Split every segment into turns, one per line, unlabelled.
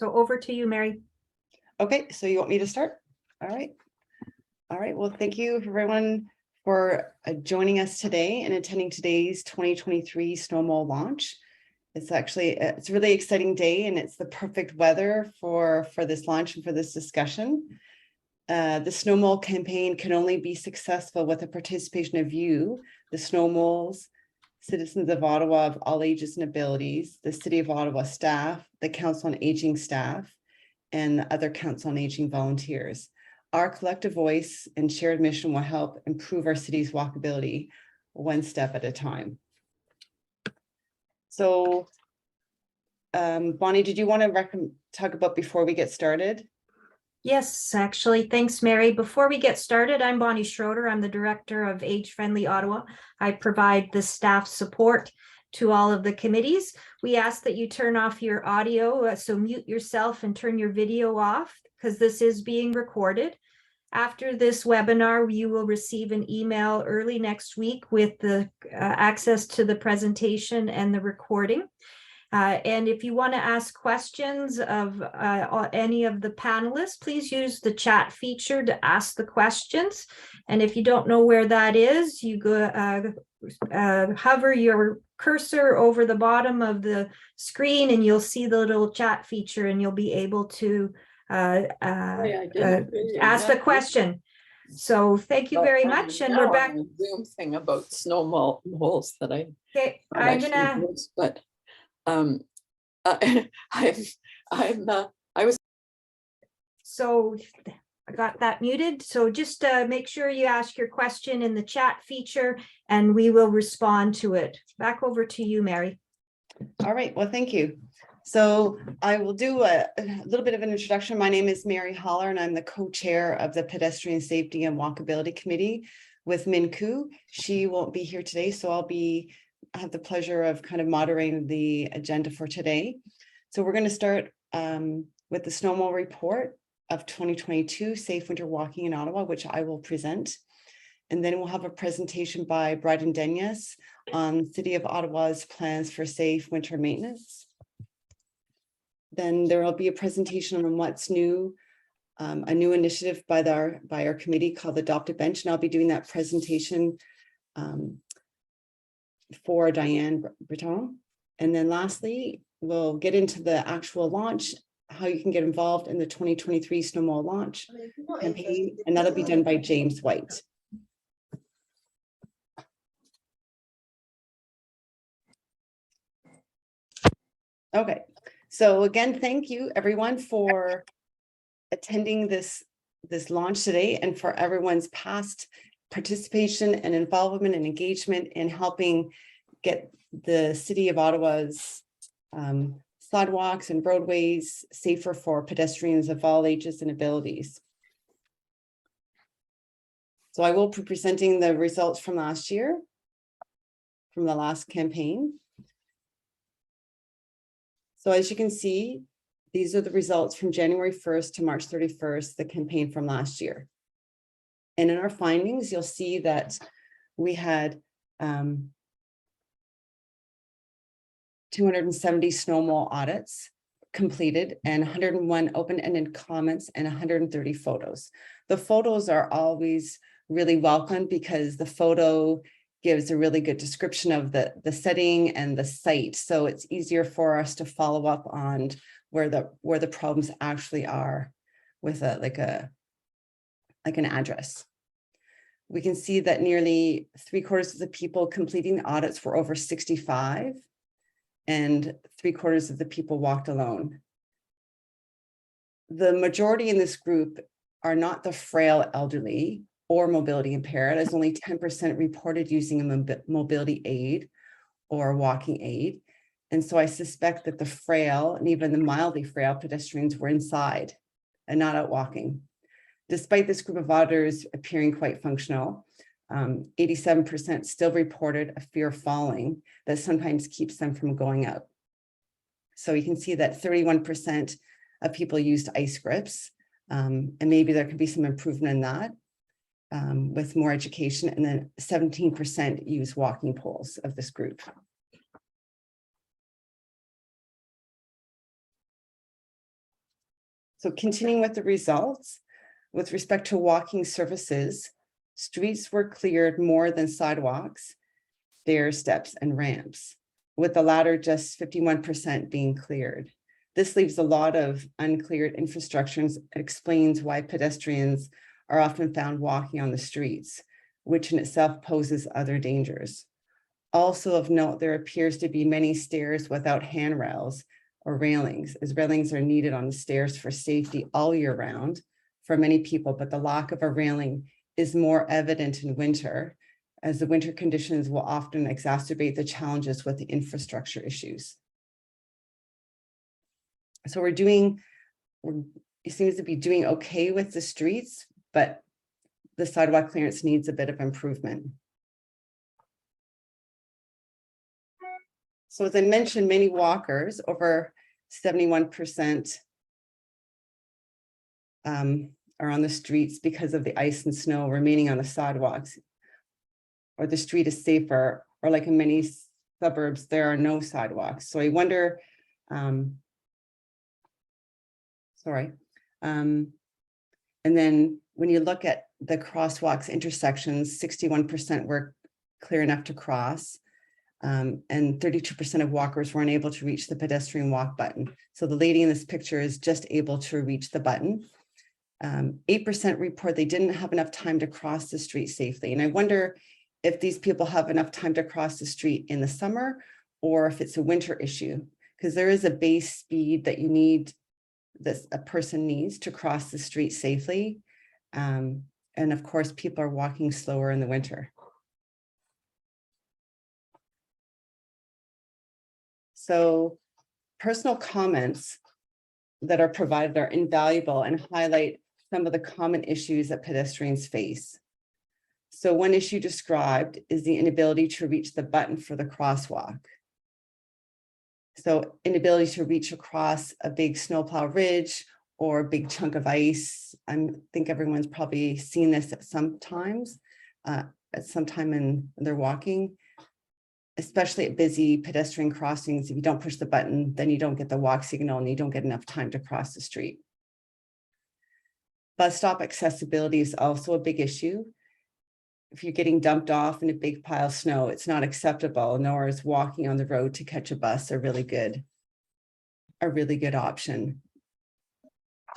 So over to you, Mary.
Okay, so you want me to start? All right. All right, well, thank you everyone for joining us today and attending today's 2023 Snowmall launch. It's actually, it's a really exciting day and it's the perfect weather for this launch and for this discussion. The Snowmall campaign can only be successful with the participation of you, the Snowmalls, citizens of Ottawa of all ages and abilities, the City of Ottawa staff, the Council on Aging staff, and other Council on Aging volunteers. Our collective voice and shared mission will help improve our city's walkability one step at a time. So, Bonnie, did you want to talk about before we get started?
Yes, actually, thanks, Mary. Before we get started, I'm Bonnie Schroeder. I'm the Director of Age Friendly Ottawa. I provide the staff support to all of the committees. We ask that you turn off your audio, so mute yourself and turn your video off because this is being recorded. After this webinar, you will receive an email early next week with the access to the presentation and the recording. And if you want to ask questions of any of the panelists, please use the chat feature to ask the questions. And if you don't know where that is, you go hover your cursor over the bottom of the screen and you'll see the little chat feature and you'll be able to ask the question. So thank you very much. And we're back.
Zoom thing about snowmalls that I.
Okay, I'm gonna.
But I was.
So I got that muted. So just make sure you ask your question in the chat feature and we will respond to it. Back over to you, Mary.
All right, well, thank you. So I will do a little bit of an introduction. My name is Mary Holler and I'm the co-chair of the Pedestrian Safety and Walkability Committee with Min Koo. She won't be here today, so I'll have the pleasure of kind of moderating the agenda for today. So we're going to start with the Snowmall report of 2022 Safe Winter Walking in Ottawa, which I will present. And then we'll have a presentation by Bryden Dennis on City of Ottawa's plans for safe winter maintenance. Then there will be a presentation on what's new, a new initiative by our committee called Adopt a Bench, and I'll be doing that presentation for Diane Breton. And then lastly, we'll get into the actual launch, how you can get involved in the 2023 Snowmall launch campaign, and that'll be done by James White. Okay, so again, thank you everyone for attending this launch today and for everyone's past participation and involvement and engagement in helping get the City of Ottawa's sidewalks and roadways safer for pedestrians of all ages and abilities. So I will be presenting the results from last year, from the last campaign. So as you can see, these are the results from January 1st to March 31st, the campaign from last year. And in our findings, you'll see that we had 270 Snowmall audits completed and 101 open-ended comments and 130 photos. The photos are always really welcome because the photo gives a really good description of the setting and the site. So it's easier for us to follow up on where the problems actually are with like an address. We can see that nearly 3/4 of the people completing the audits were over 65 and 3/4 of the people walked alone. The majority in this group are not the frail elderly or mobility impaired, as only 10% reported using a mobility aid or walking aid. And so I suspect that the frail and even the mildly frail pedestrians were inside and not out walking. Despite this group of auditors appearing quite functional, 87% still reported a fear of falling that sometimes keeps them from going out. So you can see that 31% of people used ice grips, and maybe there could be some improvement in that with more education, and then 17% use walking poles of this group. So continuing with the results, with respect to walking surfaces, streets were cleared more than sidewalks, stairs, steps, and ramps, with the latter just 51% being cleared. This leaves a lot of uncleared infrastructure and explains why pedestrians are often found walking on the streets, which in itself poses other dangers. Also of note, there appears to be many stairs without handrails or railings, as railings are needed on the stairs for safety all year round for many people, but the lack of a railing is more evident in winter, as the winter conditions will often exacerbate the challenges with the infrastructure issues. So it seems to be doing okay with the streets, but the sidewalk clearance needs a bit of improvement. So as I mentioned, many walkers, over 71%, are on the streets because of the ice and snow remaining on the sidewalks, or the street is safer, or like in many suburbs, there are no sidewalks. So I wonder, and then when you look at the crosswalks intersections, 61% were clear enough to cross, and 32% of walkers weren't able to reach the pedestrian walk button. So the lady in this picture is just able to reach the button. 8% report they didn't have enough time to cross the street safely. And I wonder if these people have enough time to cross the street in the summer, or if it's a winter issue, because there is a base speed that you need, that a person needs to cross the street safely. And of course, people are walking slower in the winter. So personal comments that are provided are invaluable and highlight some of the common issues that pedestrians face. So one issue described is the inability to reach the button for the crosswalk. So inability to reach across a big snowplow ridge or a big chunk of ice. I think everyone's probably seen this at some time in their walking, especially at busy pedestrian crossings. If you don't push the button, then you don't get the walk signal and you don't get enough time to cross the street. Bus stop accessibility is also a big issue. If you're getting dumped off in a big pile of snow, it's not acceptable, nor is walking on the road to catch a bus a really good option.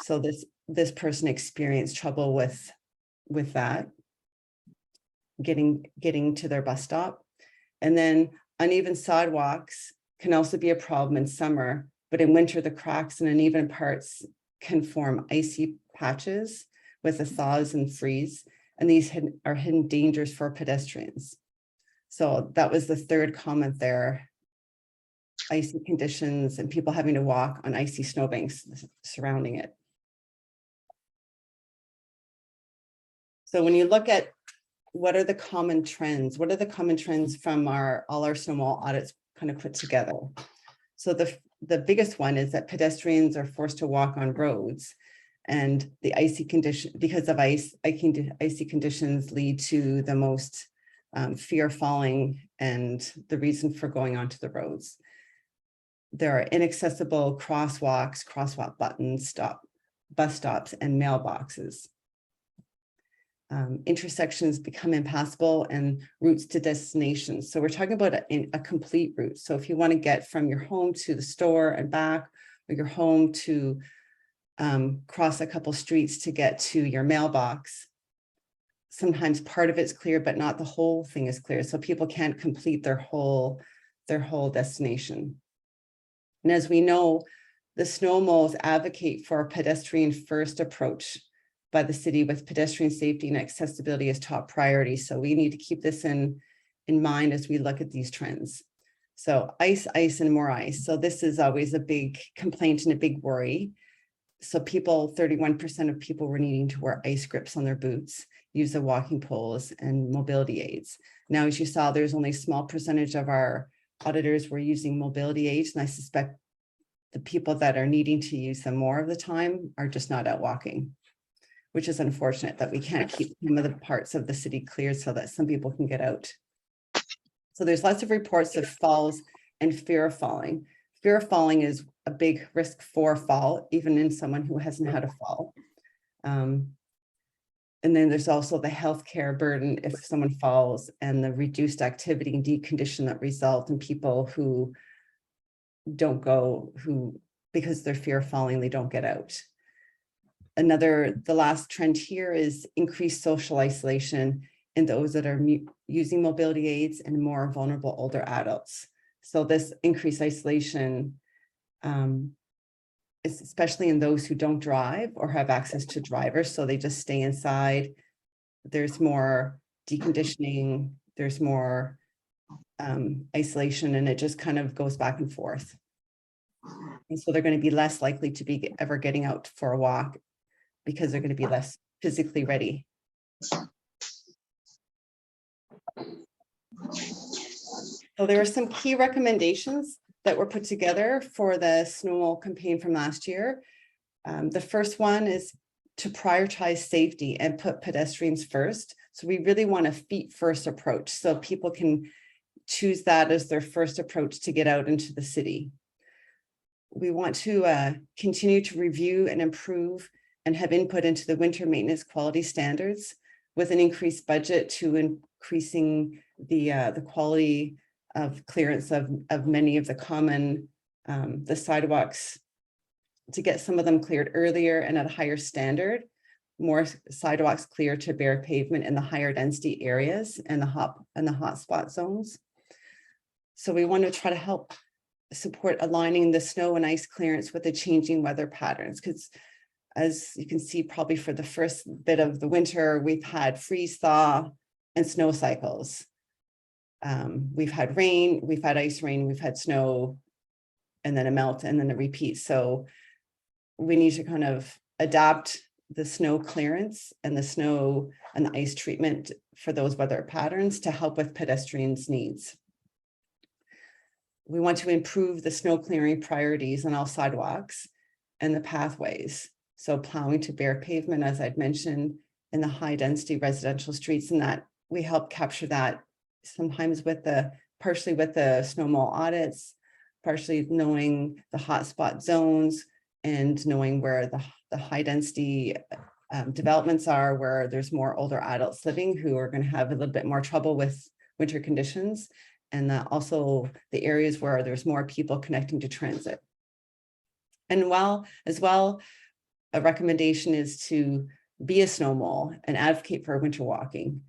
So this person experienced trouble with that, getting to their bus stop. And then uneven sidewalks can also be a problem in summer, but in winter, the cracks and uneven parts can form icy patches with the thaws and freeze. And these are hidden dangers for pedestrians. So that was the third comment there. Icy conditions and people having to walk on icy snowbanks surrounding it. So when you look at what are the common trends? What are the common trends from all our snowmall audits kind of put together? So the biggest one is that pedestrians are forced to walk on roads, and the icy condition, because of icy conditions lead to the most fear of falling and the reason for going onto the roads. There are inaccessible crosswalks, crosswalk buttons, bus stops, and mailboxes. Intersections become impassable and routes to destinations. So we're talking about a complete route. So if you want to get from your home to the store and back, or your home to cross a couple streets to get to your mailbox, sometimes part of it's clear, but not the whole thing is clear. So people can't complete their whole destination. And as we know, the snow moles advocate for a pedestrian first approach by the city, with pedestrian safety and accessibility as top priority. So we need to keep this in mind as we look at these trends. So ice, and more ice. So this is always a big complaint and a big worry. So 31% of people were needing to wear ice grips on their boots, use the walking poles and mobility aids. Now, as you saw, there's only a small percentage of our auditors were using mobility aids, and I suspect the people that are needing to use them more of the time are just not out walking, which is unfortunate that we can't keep some of the parts of the city cleared so that some people can get out. So there's lots of reports of falls and fear of falling. Fear of falling is a big risk for fall, even in someone who hasn't had a fall. And then there's also the healthcare burden if someone falls, and the reduced activity and decondition that result in people who don't go, who, because they're fear of falling, they don't get out. The last trend here is increased social isolation in those that are using mobility aids and more vulnerable older adults. So this increased isolation is especially in those who don't drive or have access to drivers, so they just stay inside. There's more deconditioning, there's more isolation, and it just kind of goes back and forth. And so they're going to be less likely to be ever getting out for a walk because they're going to be less physically ready. So there are some key recommendations that were put together for the Snowball campaign from last year. The first one is to prioritize safety and put pedestrians first. So we really want a feet first approach, so people can choose that as their first approach to get out into the city. We want to continue to review and improve and have input into the winter maintenance quality standards with an increased budget to increasing the quality of clearance of many of the common the sidewalks, to get some of them cleared earlier and at a higher standard, more sidewalks clear to bare pavement in the higher density areas and the hotspot zones. So we want to try to help support aligning the snow and ice clearance with the changing weather patterns, because as you can see, probably for the first bit of the winter, we've had freeze thaw and snow cycles. We've had rain, we've had ice rain, we've had snow, and then a melt, and then a repeat. So we need to kind of adapt the snow clearance and the snow and the ice treatment for those weather patterns to help with pedestrians' needs. We want to improve the snow clearing priorities on all sidewalks and the pathways. So plowing to bare pavement, as I'd mentioned, in the high density residential streets, and that we help capture that sometimes with partially with the snowball audits, partially knowing the hotspot zones and knowing where the high density developments are, where there's more older adults living who are going to have a little bit more trouble with winter conditions, and also the areas where there's more people connecting to transit. And as well, a recommendation is to be a snowball and advocate for winter walking.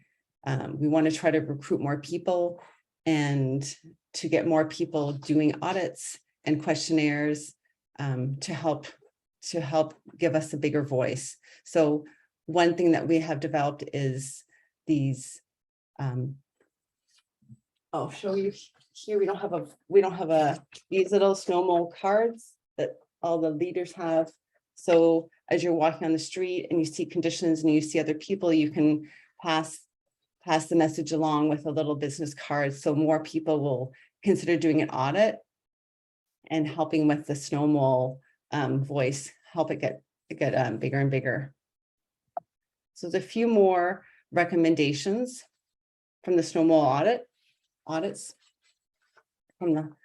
We want to try to recruit more people and to get more people doing audits and questionnaires to help give us a bigger voice. So one thing that we have developed is these. I'll show you here. We don't have these little snowball cards that all the leaders have. So as you're walking on the street and you see conditions and you see other people, you can pass the message along with a little business card. So more people will consider doing an audit and helping with the snowball voice, help it get bigger and bigger. So there's a few more recommendations from the snowball audits. From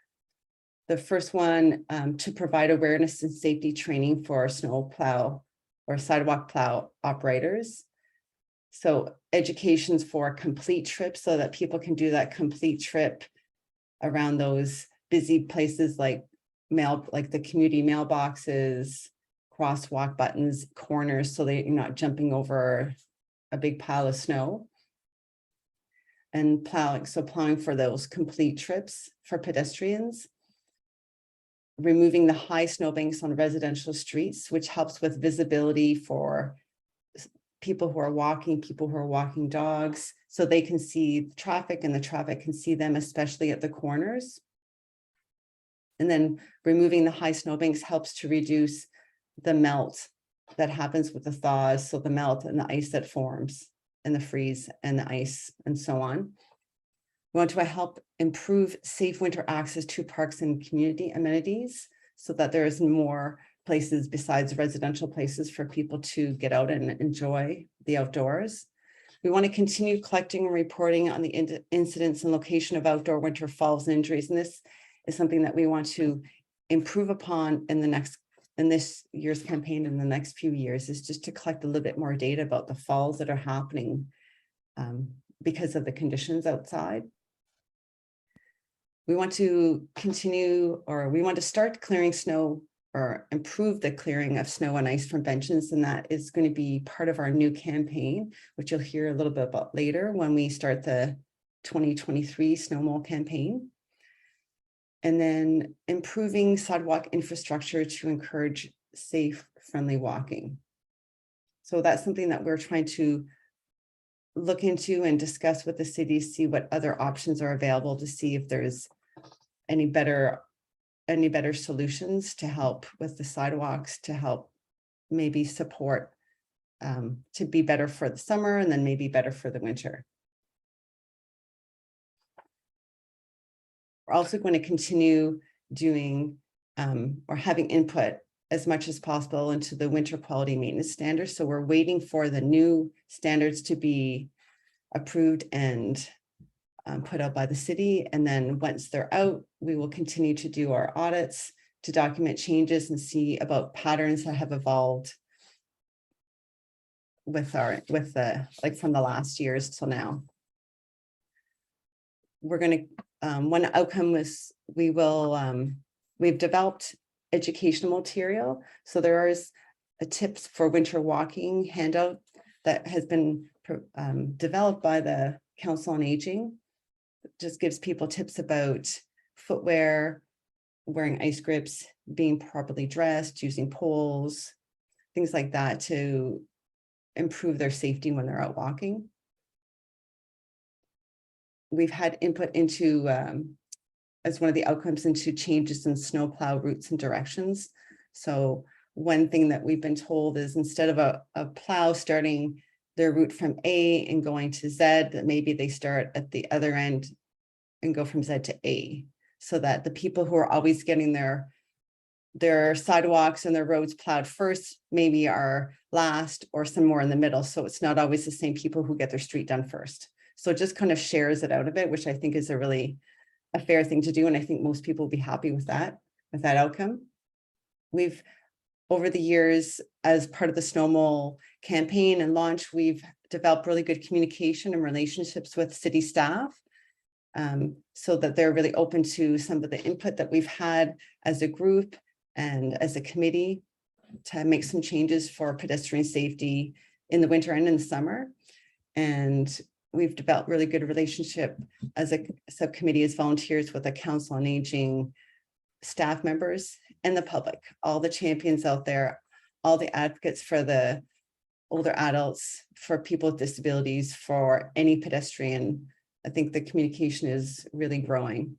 the first one, to provide awareness and safety training for snow plow or sidewalk plow operators. So educations for a complete trip, so that people can do that complete trip around those busy places like the community mailboxes, crosswalk buttons, corners, so that you're not jumping over a big pile of snow. And plowing for those complete trips for pedestrians. Removing the high snowbanks on residential streets, which helps with visibility for people who are walking dogs, so they can see traffic and the traffic can see them, especially at the corners. And then removing the high snowbanks helps to reduce the melt that happens with the thaws, so the melt and the ice that forms and the freeze and the ice and so on. We want to help improve safe winter access to parks and community amenities, so that there is more places besides residential places for people to get out and enjoy the outdoors. We want to continue collecting and reporting on the incidents and location of outdoor winter falls and injuries. And this is something that we want to improve upon in this year's campaign in the next few years is just to collect a little bit more data about the falls that are happening because of the conditions outside. We want to continue, or we want to start clearing snow or improve the clearing of snow and ice from benches. And that is going to be part of our new campaign, which you'll hear a little bit about later when we start the 2023 snow mole campaign. And then improving sidewalk infrastructure to encourage safe, friendly walking. So that's something that we're trying to look into and discuss with the city, see what other options are available to see if there's any better solutions to help with the sidewalks, to help maybe support to be better for the summer and then maybe better for the winter. We're also going to continue doing or having input as much as possible into the winter quality maintenance standards. So we're waiting for the new standards to be approved and put out by the city. And then once they're out, we will continue to do our audits to document changes and see about patterns that have evolved with the like from the last years till now. We're going to one outcome was we've developed educational material. So there is a tips for winter walking handout that has been developed by the Council on Aging. It just gives people tips about footwear, wearing ice grips, being properly dressed, using poles, things like that to improve their safety when they're out walking. We've had input into as one of the outcomes into changes in snowplow routes and directions. So one thing that we've been told is instead of a plow starting their route from A and going to Z, that maybe they start at the other end and go from Z to A, so that the people who are always getting their sidewalks and their roads plowed first maybe are last or somewhere in the middle. So it's not always the same people who get their street done first. So it just kind of shares it out a bit, which I think is a fair thing to do. And I think most people will be happy with that outcome. We've, over the years, as part of the Snow Mole campaign and launch, we've developed really good communication and relationships with city staff so that they're really open to some of the input that we've had as a group and as a committee to make some changes for pedestrian safety in the winter and in the summer. And we've developed really good relationship as a subcommittee as volunteers with the Council on Aging staff members and the public, all the champions out there, all the advocates for the older adults, for people with disabilities, for any pedestrian. I think the communication is really growing.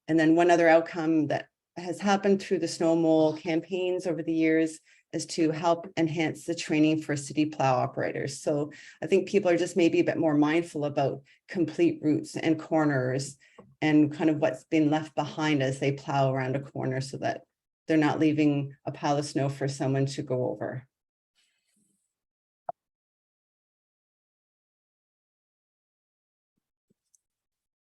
And then one other outcome that has happened through the Snow Mole campaigns over the years is to help enhance the training for city plow operators. So I think people are just maybe a bit more mindful about complete routes and corners and kind of what's been left behind as they plow around a corner, so that they're not leaving a pile of snow for someone to go over.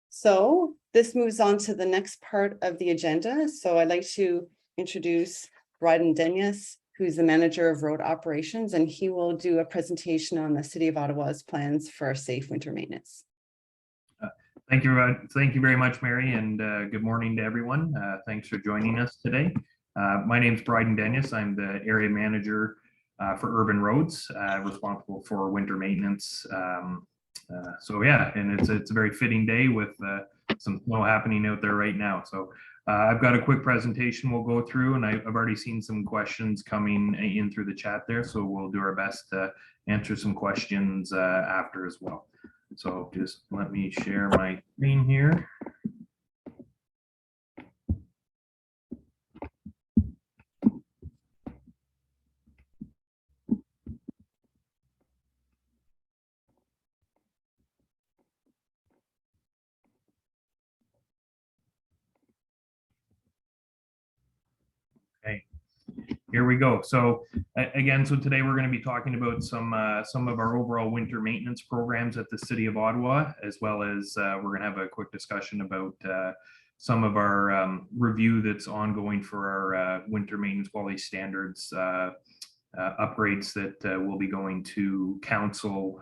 So this moves on to the next part of the agenda. So I'd like to introduce Bryden Dennis, who's the manager of road operations, and he will do a presentation on the City of Ottawa's plans for safe winter maintenance.
Thank you. Thank you very much, Mary, and good morning to everyone. Thanks for joining us today. My name is Bryden Dennis. I'm the area manager for urban roads, responsible for winter maintenance. So yeah, and it's a very fitting day with some snow happening out there right now. So I've got a quick presentation we'll go through, and I've already seen some questions coming in through the chat there. So we'll do our best to answer some questions after as well. So just let me share my screen here. Okay, here we go. So again, so today we're going to be talking about some of our overall winter maintenance programs at the City of Ottawa, as well as we're going to have a quick discussion about some of our review that's ongoing for our winter maintenance quality standards upgrades that will be going to council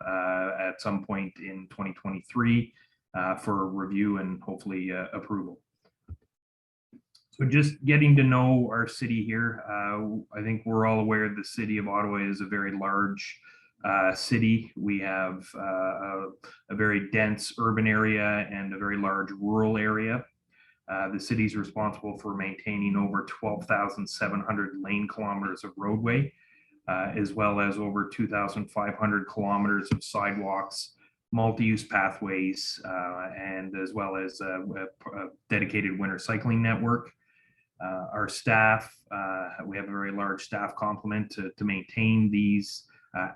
at some point in 2023 for review and hopefully approval. So just getting to know our city here, I think we're all aware the City of Ottawa is a very large city. We have a very dense urban area and a very large rural area. The city is responsible for maintaining over 12,700 lane kilometers of roadway, as well as over 2,500 kilometers of sidewalks, multi-use pathways, and as well as a dedicated winter cycling network. Our staff, we have a very large staff complement to maintain these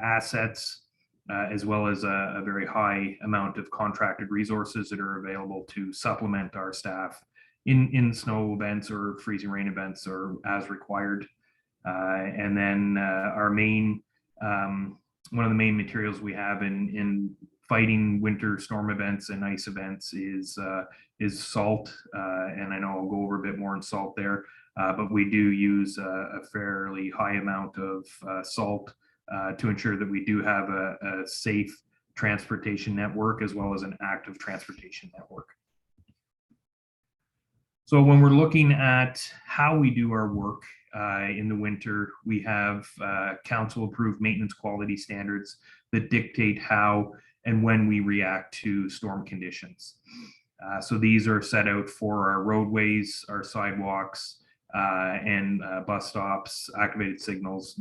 assets, as well as a very high amount of contracted resources that are available to supplement our staff in snow events or freezing rain events or as required. And then our main, one of the main materials we have in fighting winter storm events and ice events is salt. And I know I'll go over a bit more on salt there, but we do use a fairly high amount of salt to ensure that we do have a safe transportation network as well as an active transportation network. So when we're looking at how we do our work in the winter, we have council approved maintenance quality standards that dictate how and when we react to storm conditions. So these are set out for our roadways, our sidewalks, and bus stops, activated signals,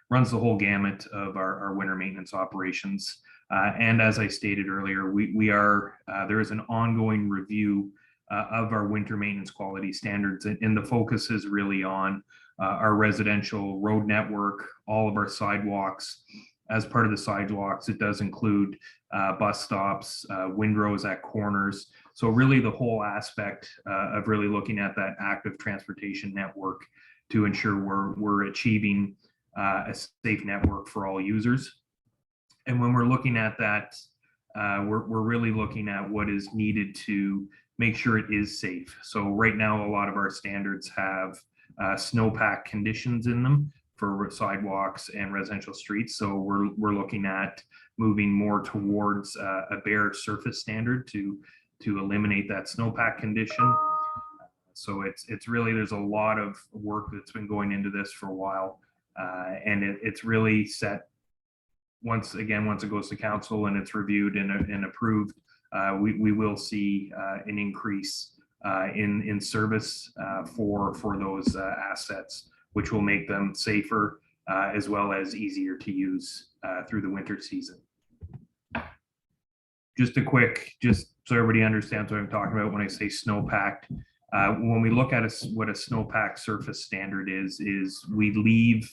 runs the whole gamut of our winter maintenance operations. And as I stated earlier, there is an ongoing review of our winter maintenance quality standards, and the focus is really on our residential road network, all of our sidewalks. As part of the sidewalks, it does include bus stops, windrows at corners. So really the whole aspect of really looking at that active transportation network to ensure we're achieving a safe network for all users. And when we're looking at that, we're really looking at what is needed to make sure it is safe. So right now, a lot of our standards have snowpack conditions in them for sidewalks and residential streets. So we're looking at moving more towards a bare surface standard to eliminate that snowpack condition. So it's really, there's a lot of work that's been going into this for a while. And it's really set once it goes to council and it's reviewed and approved, we will see an increase in service for those assets, which will make them safer as well as easier to use through the winter season. Just so everybody understands what I'm talking about when I say snowpacked. When we look at what a snowpack surface standard is we leave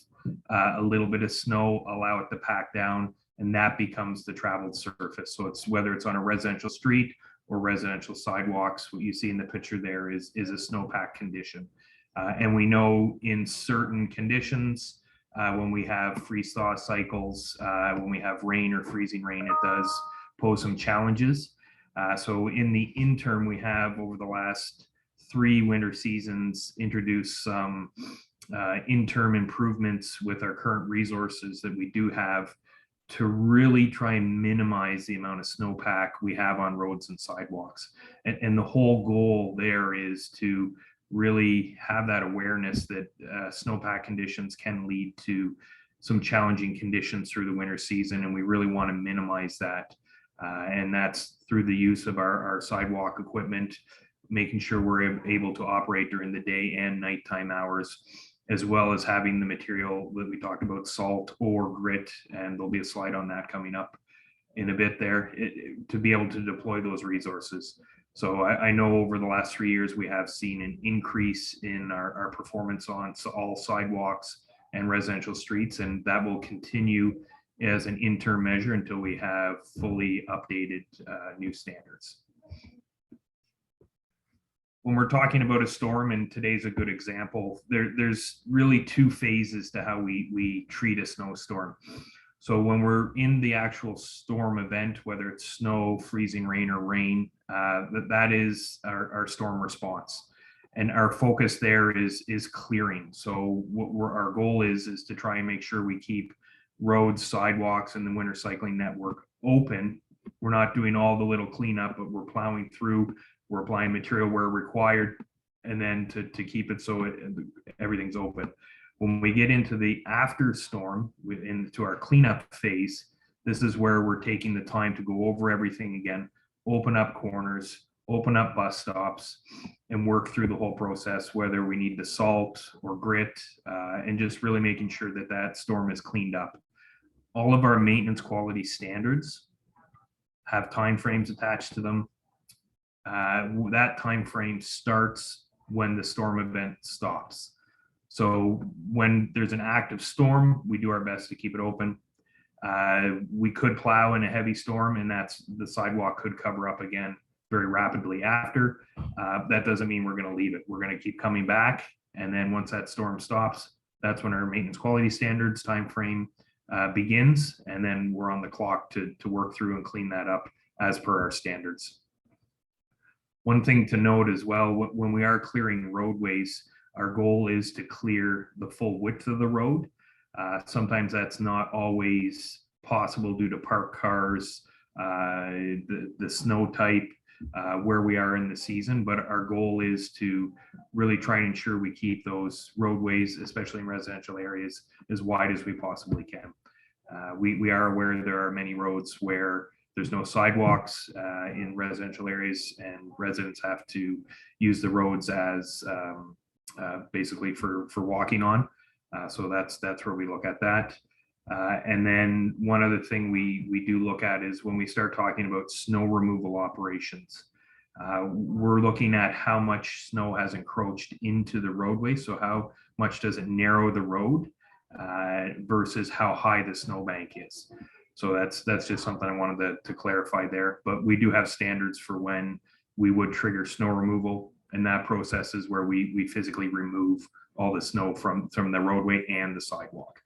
a little bit of snow, allow it to pack down, and that becomes the traveled surface. So it's whether it's on a residential street or residential sidewalks, what you see in the picture there is a snowpack condition. And we know in certain conditions, when we have freeze-thaw cycles, when we have rain or freezing rain, it does pose some challenges. So in the interim, we have over the last 3 winter seasons introduced some interim improvements with our current resources that we do have to really try and minimize the amount of snowpack we have on roads and sidewalks. And the whole goal there is to really have that awareness that snowpack conditions can lead to some challenging conditions through the winter season, and we really want to minimize that. And that's through the use of our sidewalk equipment, making sure we're able to operate during the day and nighttime hours, as well as having the material that we talked about, salt or grit, and there'll be a slide on that coming up in a bit there, to be able to deploy those resources. So I know over the last 3 years, we have seen an increase in our performance on all sidewalks and residential streets, and that will continue as an interim measure until we have fully updated new standards. When we're talking about a storm, and today's a good example, there's really 2 phases to how we treat a snowstorm. So when we're in the actual storm event, whether it's snow, freezing rain, or rain, that is our storm response. And our focus there is clearing. So our goal is to try and make sure we keep roads, sidewalks, and the winter cycling network open. We're not doing all the little cleanup, but we're plowing through, we're applying material where required, and then to keep it so everything's open. When we get into the after storm, into our cleanup phase, this is where we're taking the time to go over everything again, open up corners, open up bus stops, and work through the whole process, whether we need the salt or grit, and just really making sure that that storm is cleaned up. All of our maintenance quality standards have timeframes attached to them. That time frame starts when the storm event stops. So when there's an active storm, we do our best to keep it open. We could plow in a heavy storm, and the sidewalk could cover up again very rapidly after. That doesn't mean we're going to leave it. We're going to keep coming back, and then once that storm stops, that's when our maintenance quality standards time frame begins, and then we're on the clock to work through and clean that up as per our standards. One thing to note as well, when we are clearing roadways, our goal is to clear the full width of the road. Sometimes that's not always possible due to parked cars, the snow type, where we are in the season, but our goal is to really try and ensure we keep those roadways, especially in residential areas, as wide as we possibly can. We are aware there are many roads where there's no sidewalks in residential areas, and residents have to use the roads as basically for walking on. So that's where we look at that. And then one other thing we do look at is when we start talking about snow removal operations, we're looking at how much snow has encroached into the roadway. So how much does it narrow the road versus how high the snowbank is. So that's just something I wanted to clarify there. But we do have standards for when we would trigger snow removal, and that process is where we physically remove all the snow from the roadway and the sidewalk.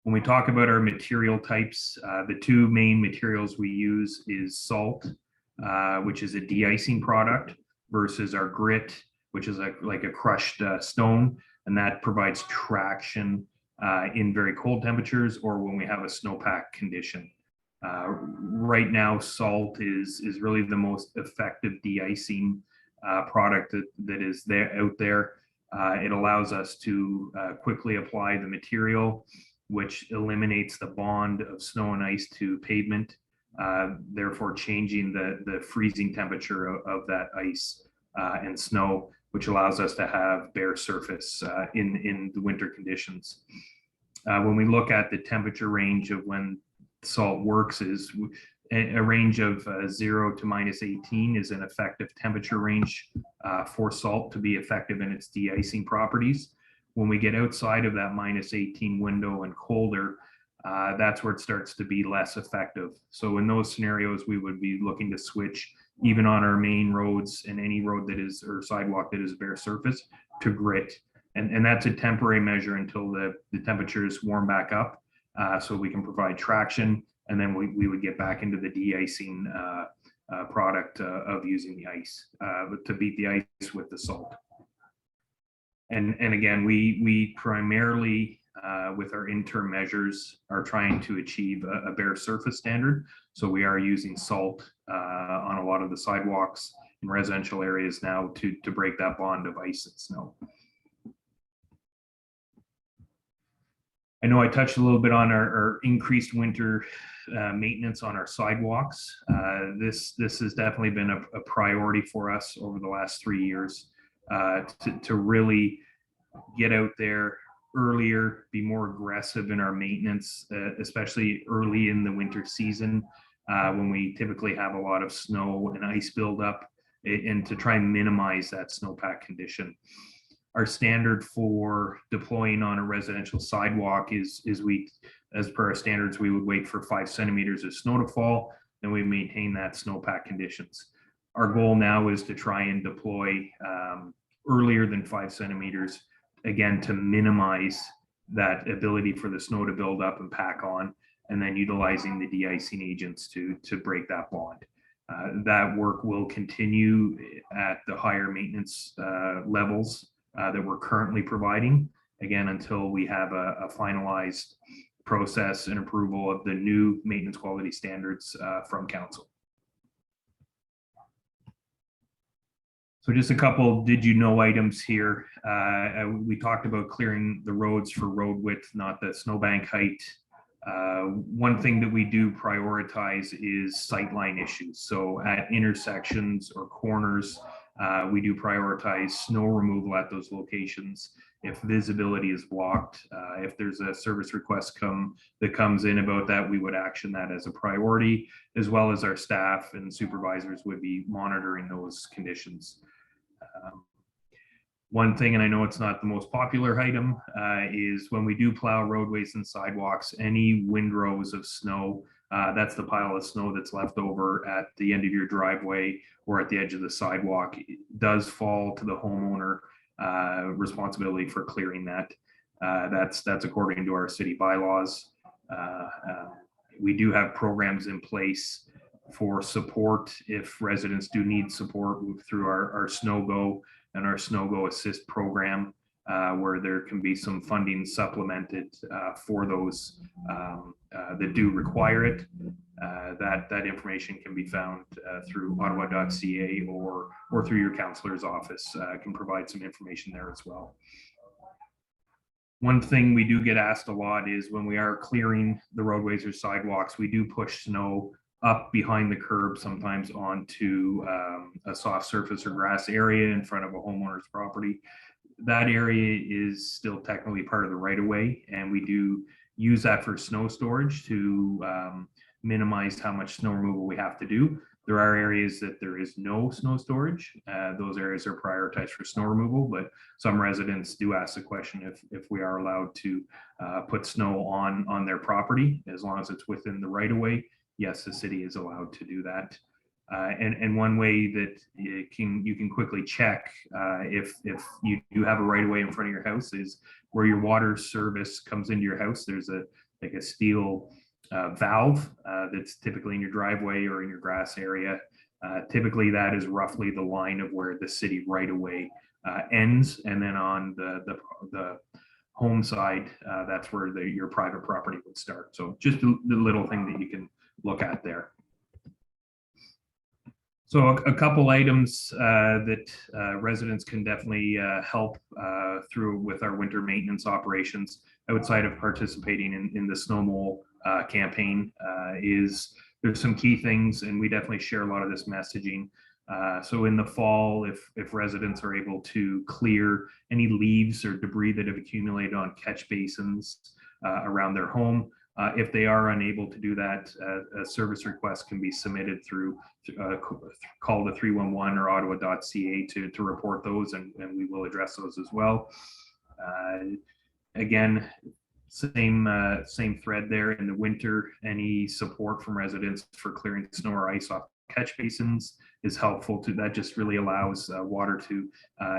When we talk about our material types, the two main materials we use is salt, which is a de-icing product, versus our grit, which is like a crushed stone, and that provides traction in very cold temperatures or when we have a snowpack condition. Right now, salt is really the most effective de-icing product that is out there. It allows us to quickly apply the material, which eliminates the bond of snow and ice to pavement, therefore changing the freezing temperature of that ice and snow, which allows us to have bare surface in the winter conditions. When we look at the temperature range of when salt works, is a range of 0 to -18 is an effective temperature range for salt to be effective in its de-icing properties. When we get outside of that -18 window and colder, that's where it starts to be less effective. So in those scenarios, we would be looking to switch, even on our main roads and any road that is, or sidewalk that is bare surface, to grit. And that's a temporary measure until the temperatures warm back up, so we can provide traction, and then we would get back into the de-icing product of using the ice to beat the ice with the salt. And again, we primarily with our interim measures are trying to achieve a bare surface standard. So we are using salt on a lot of the sidewalks in residential areas now to break that bond of ice and snow. I know I touched a little bit on our increased winter maintenance on our sidewalks. This has definitely been a priority for us over the last 3 years to really get out there earlier, be more aggressive in our maintenance, especially early in the winter season when we typically have a lot of snow and ice buildup, and to try and minimize that snowpack condition. Our standard for deploying on a residential sidewalk is as per our standards, we would wait for 5 centimeters of snow to fall, then we maintain that snowpack conditions. Our goal now is to try and deploy earlier than 5 centimeters, again, to minimize that ability for the snow to build up and pack on, and then utilizing the de-icing agents to break that bond. That work will continue at the higher maintenance levels that we're currently providing, again, until we have a finalized process and approval of the new maintenance quality standards from council. So just a couple did you know items here. We talked about clearing the roads for road width, not the snowbank height. One thing that we do prioritize is sightline issues. So at intersections or corners, we do prioritize snow removal at those locations. If visibility is blocked, if there's a service request that comes in about that, we would action that as a priority, as well as our staff and supervisors would be monitoring those conditions. One thing, and I know it's not the most popular item, is when we do plow roadways and sidewalks, any windrows of snow, that's the pile of snow that's left over at the end of your driveway or at the edge of the sidewalk, it does fall to the homeowner responsibility for clearing that. That's according to our city bylaws. We do have programs in place for support if residents do need support through our Snow Go and our Snow Go Assist program, where there can be some funding supplemented for those that do require it. That information can be found through ottawa.ca or through your counselor's office. Can provide some information there as well. One thing we do get asked a lot is when we are clearing the roadways or sidewalks, we do push snow up behind the curb, sometimes onto a soft surface or grass area in front of a homeowner's property. That area is still technically part of the right of way, and we do use that for snow storage to minimize how much snow removal we have to do. There are areas that there is no snow storage. Those areas are prioritized for snow removal, but some residents do ask the question if we are allowed to put snow on their property, as long as it's within the right of way. Yes, the city is allowed to do that. And one way that you can quickly check if you do have a right of way in front of your house is where your water service comes into your house. There's a steel valve that's typically in your driveway or in your grass area. Typically that is roughly the line of where the city right of way ends, and then on the home side, that's where your private property would start. So just the little thing that you can look at there. So a couple items that residents can definitely help through with our winter maintenance operations outside of participating in the snow mole campaign is there's some key things, and we definitely share a lot of this messaging. So in the fall, if residents are able to clear any leaves or debris that have accumulated on catch basins around their home, if they are unable to do that, a service request can be submitted through call the 311 or ottawa.ca to report those, and we will address those as well. Again, same thread there. In the winter, any support from residents for clearing snow or ice off catch basins is helpful. That just really allows water to,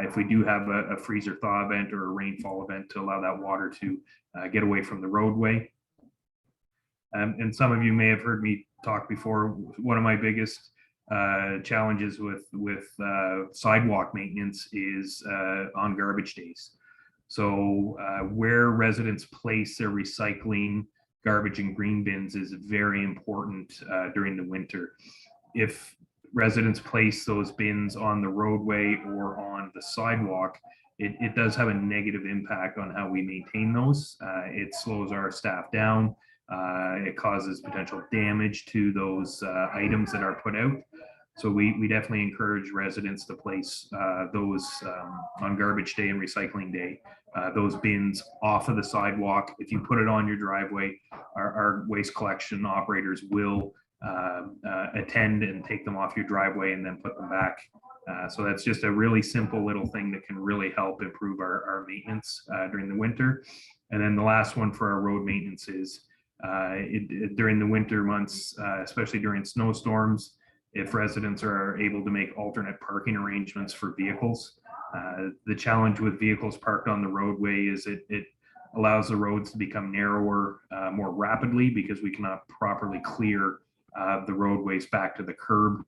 if we do have a freeze or thaw event or a rainfall event, to allow that water to get away from the roadway. And some of you may have heard me talk before. One of my biggest challenges with sidewalk maintenance is on garbage days. So where residents place their recycling, garbage, and green bins is very important during the winter. If residents place those bins on the roadway or on the sidewalk, it does have a negative impact on how we maintain those. It slows our staff down. It causes potential damage to those items that are put out. So we definitely encourage residents to place those on garbage day and recycling day, those bins off of the sidewalk. If you put it on your driveway, our waste collection operators will attend and take them off your driveway and then put them back. So that's just a really simple little thing that can really help improve our maintenance during the winter. And then the last one for our road maintenance is during the winter months, especially during snowstorms, if residents are able to make alternate parking arrangements for vehicles. The challenge with vehicles parked on the roadway is it allows the roads to become narrower more rapidly because we cannot properly clear the roadways back to the curb,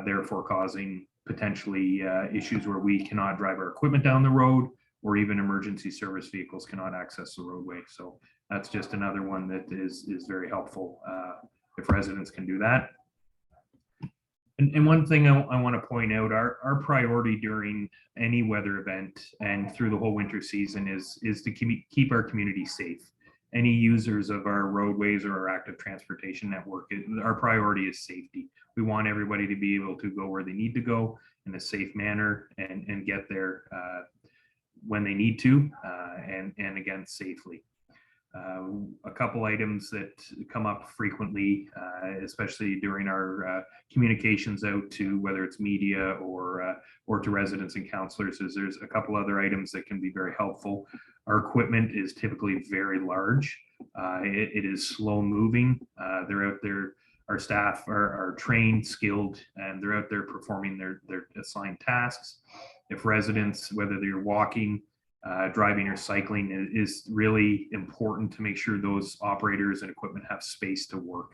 therefore causing potentially issues where we cannot drive our equipment down the road, or even emergency service vehicles cannot access the roadway. So that's just another one that is very helpful if residents can do that. And one thing I want to point out, our priority during any weather event and through the whole winter season is to keep our community safe. Any users of our roadways or our active transportation network, our priority is safety. We want everybody to be able to go where they need to go in a safe manner and get there when they need to, and again, safely. A couple items that come up frequently, especially during our communications out to whether it's media or to residents and councillors, is there's a couple other items that can be very helpful. Our equipment is typically very large. It is slow moving. They're out there. Our staff are trained, skilled, and they're out there performing their assigned tasks. If residents, whether they're walking, driving or cycling, is really important to make sure those operators and equipment have space to work.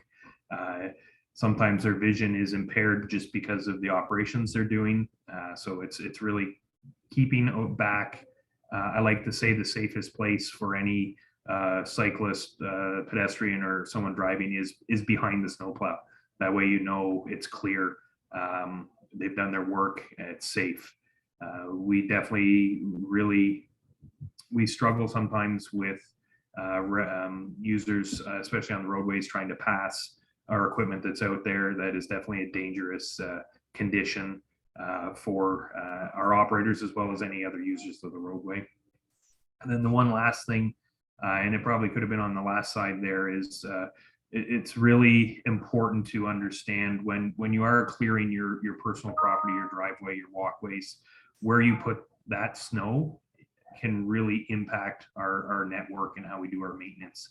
Sometimes their vision is impaired just because of the operations they're doing. So it's really keeping back. I like to say the safest place for any cyclist, pedestrian, or someone driving is behind the snowplow. That way, you know, it's clear. They've done their work and it's safe. We definitely we struggle sometimes with users, especially on the roadways, trying to pass our equipment that's out there. That is definitely a dangerous condition for our operators as well as any other users of the roadway. And then the one last thing, and it probably could have been on the last side there, is it's really important to understand when you are clearing your personal property, your driveway, your walkways, where you put that snow can really impact our network and how we do our maintenance.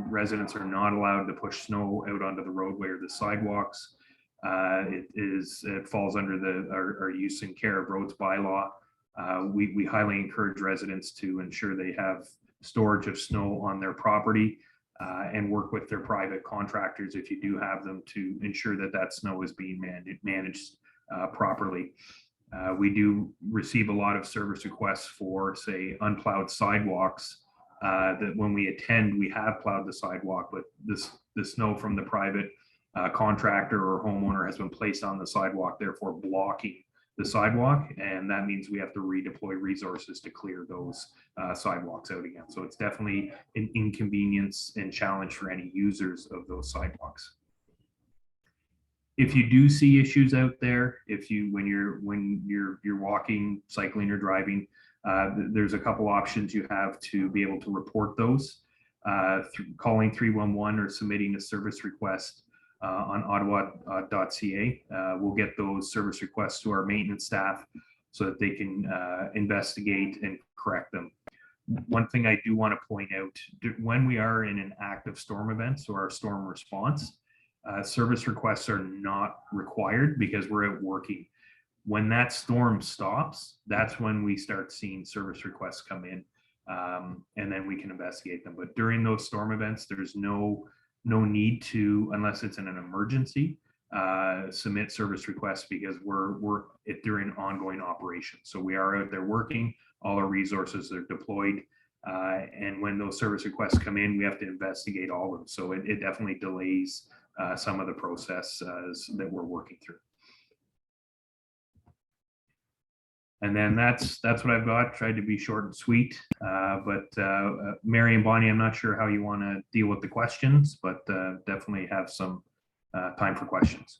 Residents are not allowed to push snow out onto the roadway or the sidewalks. It falls under our use and care of roads bylaw. We highly encourage residents to ensure they have storage of snow on their property and work with their private contractors, if you do have them, to ensure that snow is being managed properly. We do receive a lot of service requests for, say, unplowed sidewalks, that when we attend, we have plowed the sidewalk, but the snow from the private contractor or homeowner has been placed on the sidewalk, therefore blocking the sidewalk, and that means we have to redeploy resources to clear those sidewalks out again. So it's definitely an inconvenience and challenge for any users of those sidewalks. If you do see issues out there, when you're walking, cycling, or driving, there's a couple options you have to be able to report those. Calling 311 or submitting a service request on ottawa.ca. We'll get those service requests to our maintenance staff so that they can investigate and correct them. One thing I do want to point out, when we are in an active storm event, so our storm response, service requests are not required because we're out working. When that storm stops, that's when we start seeing service requests come in, and then we can investigate them. But during those storm events, there's no need to, unless it's in an emergency, submit service requests, because we're during ongoing operations. So we are out there working, all our resources are deployed, and when those service requests come in, we have to investigate all of them. So it definitely delays some of the processes that we're working through. And then that's what I've got. Tried to be short and sweet, but Mary and Bonnie, I'm not sure how you want to deal with the questions, but definitely have some time for questions.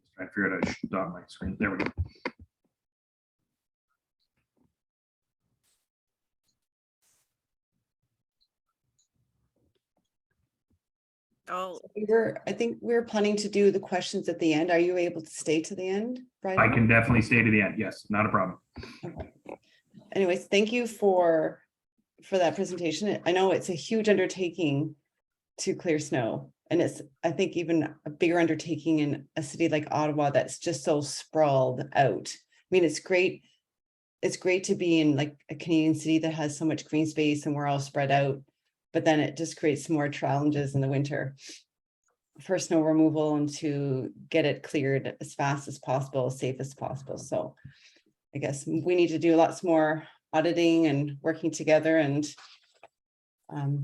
Just trying to figure out how to stop my screen. There we go.
Oh,
I think we're planning to do the questions at the end. Are you able to stay to the end? Right.
I can definitely stay to the end. Yes, not a problem.
Okay. Anyways, thank you for that presentation. I know it's a huge undertaking to clear snow. And it's, I think, even a bigger undertaking in a city like Ottawa that's just so sprawled out. I mean, it's great. It's great to be in like a Canadian city that has so much green space and we're all spread out, but then it just creates more challenges in the winter for snow removal and to get it cleared as fast as possible, as safe as possible. So I guess we need to do lots more auditing and working together. And so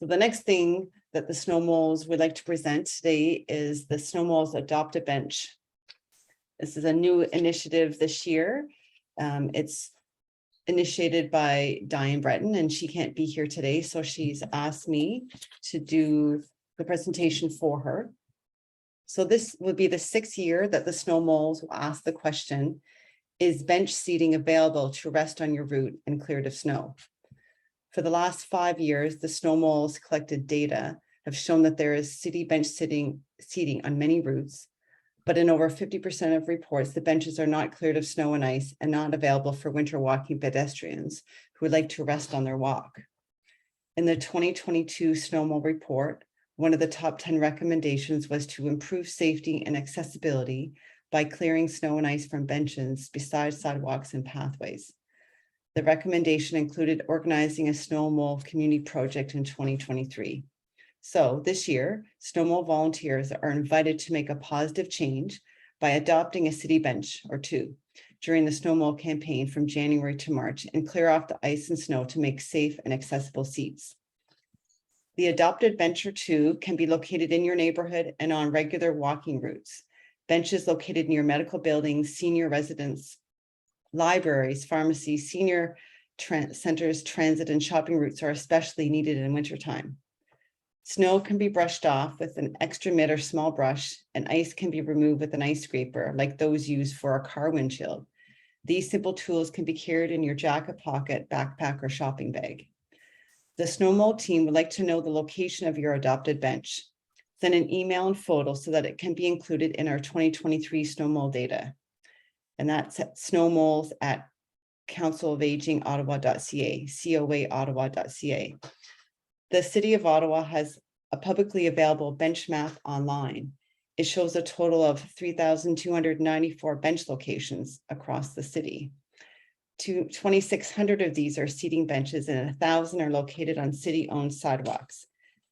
the next thing that the Snow Moles would like to present today is the Snow Moles Adopt a Bench. This is a new initiative this year. It's initiated by Diane Breton, and she can't be here today, so she's asked me to do the presentation for her. So this would be the 6th year that the Snow Moles will ask the question, is bench seating available to rest on your route and cleared of snow? For the last 5 years, the Snow Moles collected data have shown that there is city bench seating on many routes, but in over 50% of reports, the benches are not cleared of snow and ice and not available for winter walking pedestrians who would like to rest on their walk. In the 2022 Snow Mole report, one of the top 10 recommendations was to improve safety and accessibility by clearing snow and ice from benches beside sidewalks and pathways. The recommendation included organizing a Snow Mole community project in 2023. So this year, Snow Mole volunteers are invited to make a positive change by adopting a city bench or two during the Snow Mole campaign from January to March and clear off the ice and snow to make safe and accessible seats. The adopted bench or two can be located in your neighborhood and on regular walking routes. Benches located near medical buildings, senior residents, libraries, pharmacies, senior centers, transit, and shopping routes are especially needed in wintertime. Snow can be brushed off with an extra mitt or small brush, and ice can be removed with an ice scraper like those used for a car windshield. These simple tools can be carried in your jacket pocket, backpack, or shopping bag. The Snow Mole team would like to know the location of your adopted bench. Send an email and photo so that it can be included in our 2023 Snow Mole data. And that's at snowmoles@councilofaging.ottawa.ca, COA-ottawa.ca. The City of Ottawa has a publicly available bench map online. It shows a total of 3,294 bench locations across the city. 2,600 of these are seating benches and 1,000 are located on city-owned sidewalks.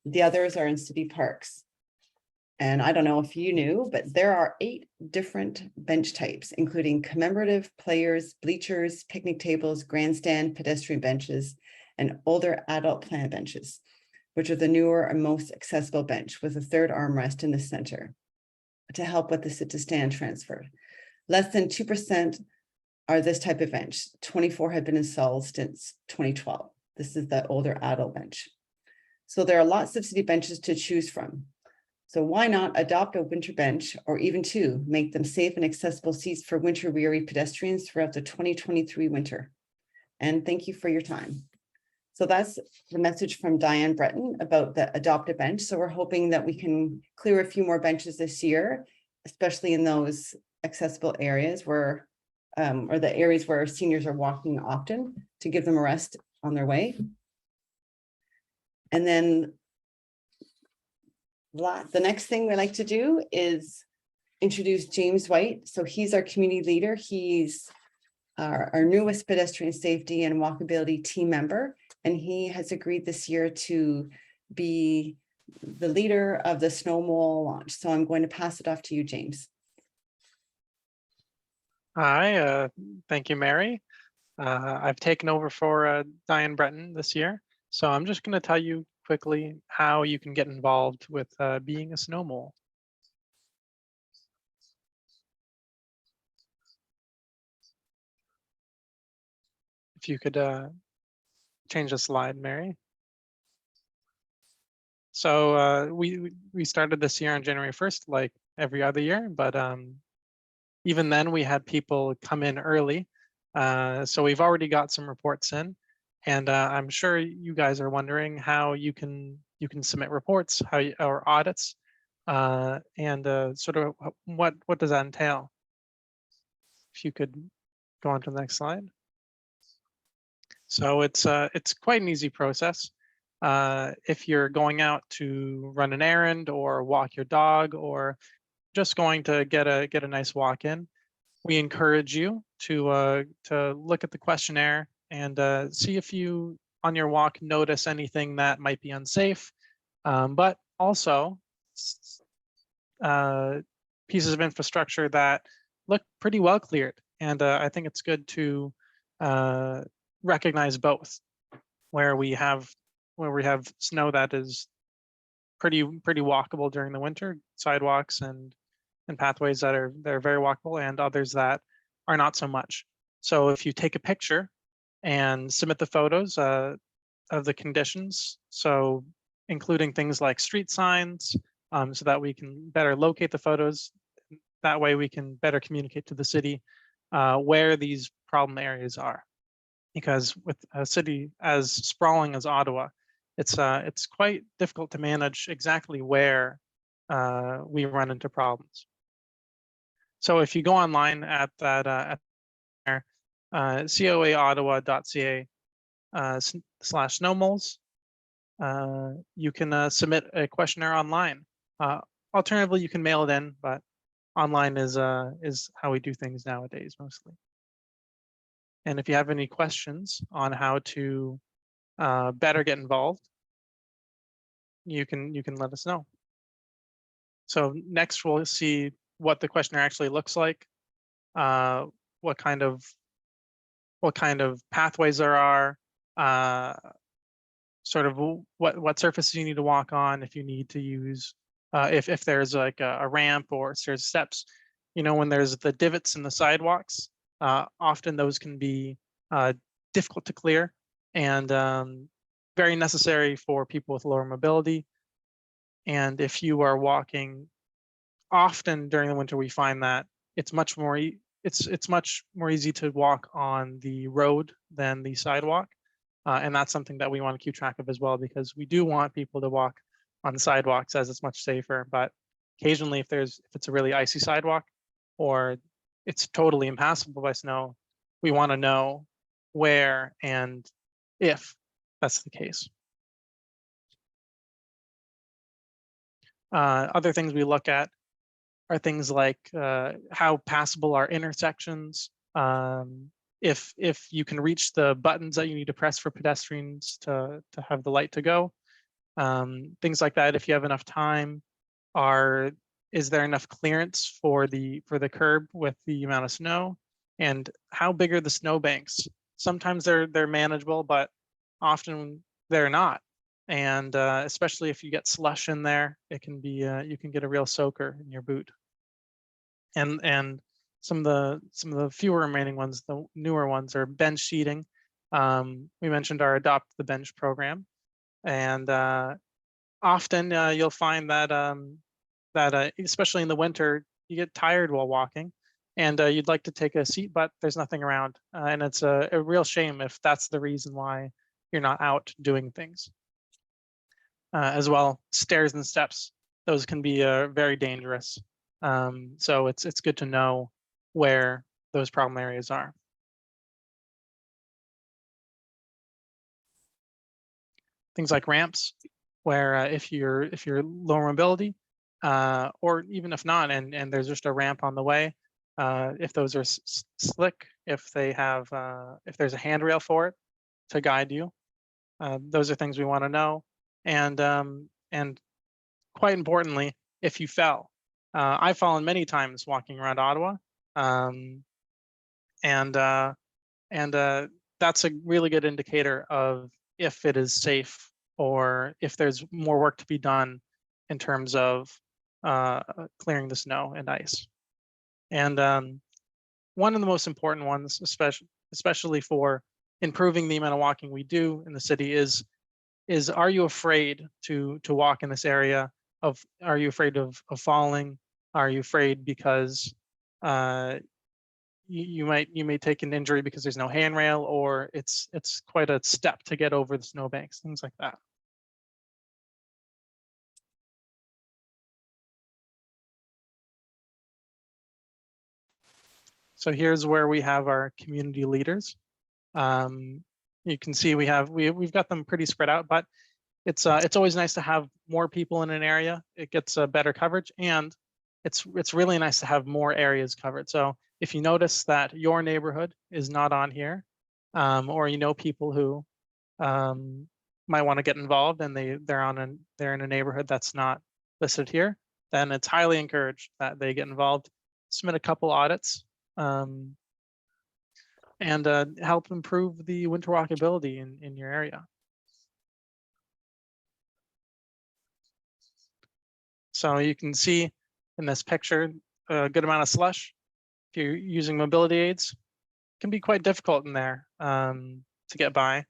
The others are in city parks. And I don't know if you knew, but there are 8 different bench types, including commemorative, players, bleachers, picnic tables, grandstand, pedestrian benches, and older adult plant benches, which are the newer and most accessible bench with a 3rd armrest in the center to help with the sit-to-stand transfer. Less than 2% are this type of bench. 24 have been installed since 2012. This is the older adult bench. So there are lots of city benches to choose from. So why not adopt a winter bench or even 2, make them safe and accessible seats for winter weary pedestrians throughout the 2023 winter. And thank you for your time. So that's the message from Diane Breton about the adopt a bench. So we're hoping that we can clear a few more benches this year, especially in those accessible areas where, or the areas where seniors are walking often, to give them a rest on their way. And then the next thing we like to do is introduce James White. So he's our community leader. He's our newest pedestrian safety and walkability team member. And he has agreed this year to be the leader of the Snow Mole launch. So I'm going to pass it off to you, James.
Hi, thank you, Mary. I've taken over for Diane Breton this year. So I'm just going to tell you quickly how you can get involved with being a snow mole. If you could change the slide, Mary. So we started this year on January 1st, like every other year, but even then we had people come in early. So we've already got some reports in, and I'm sure you guys are wondering how you can submit reports, or audits, and sort of what does that entail? If you could go on to the next slide. So it's quite an easy process. If you're going out to run an errand or walk your dog or just going to get a nice walk in, we encourage you to look at the questionnaire and see if you on your walk notice anything that might be unsafe, but also pieces of infrastructure that look pretty well cleared. And I think it's good to recognize both, where we have snow that is pretty walkable during the winter, sidewalks and pathways that are very walkable, and others that are not so much. So if you take a picture and submit the photos of the conditions, so including things like street signs, so that we can better locate the photos. That way we can better communicate to the city where these problem areas are. Because with a city as sprawling as Ottawa, it's quite difficult to manage exactly where we run into problems. So if you go online at that coaottawa.ca /snowmoles, you can submit a questionnaire online. Alternatively, you can mail it in, but online is how we do things nowadays mostly. And if you have any questions on how to better get involved, you can let us know. So next we'll see what the questionnaire actually looks like, what kind of pathways there are, sort of what surfaces you need to walk on, if you need to use, if there's like a ramp or there's steps. You know, when there's the divots in the sidewalks, often those can be difficult to clear and very necessary for people with lower mobility. And if you are walking often during the winter, we find that it's much more easy to walk on the road than the sidewalk. And that's something that we want to keep track of as well, because we do want people to walk on the sidewalks as it's much safer. But occasionally if it's a really icy sidewalk or it's totally impassable by snow, we want to know where and if that's the case. Other things we look at are things like how passable are intersections, if you can reach the buttons that you need to press for pedestrians to have the light to go, things like that. If you have enough time, is there enough clearance for the curb with the amount of snow, and how big are the snow banks? Sometimes they're manageable, but often they're not. And especially if you get slush in there, it can be you can get a real soaker in your boot. And some of the fewer remaining ones, the newer ones, are bench seating. We mentioned our Adopt the Bench program, and often you'll find that especially in the winter, you get tired while walking, and you'd like to take a seat, but there's nothing around, and it's a real shame if that's the reason why you're not out doing things. As well, stairs and steps, those can be very dangerous. So it's good to know where those problem areas are. Things like ramps, where if you're lower mobility, or even if not, and there's just a ramp on the way, if those are slick, if there's a handrail for it to guide you, those are things we want to know. And quite importantly, if you fell. I've fallen many times walking around Ottawa, and that's a really good indicator of if it is safe or if there's more work to be done in terms of clearing the snow and ice. And one of the most important ones, especially for improving the amount of walking we do in the city, is are you afraid to walk in this area? Are you afraid of falling? Are you afraid because you may take an injury because there's no handrail, or it's quite a step to get over the snowbanks, things like that. So here's where we have our community leaders. You can see we've got them pretty spread out, but it's always nice to have more people in an area. It gets better coverage, and it's really nice to have more areas covered. So if you notice that your neighborhood is not on here, or you know people who might want to get involved and they're in a neighborhood that's not listed here, then it's highly encouraged that they get involved, submit a couple audits, and help improve the winter walkability in your area. So you can see in this picture a good amount of slush. If you're using mobility aids, it can be quite difficult in there to get by.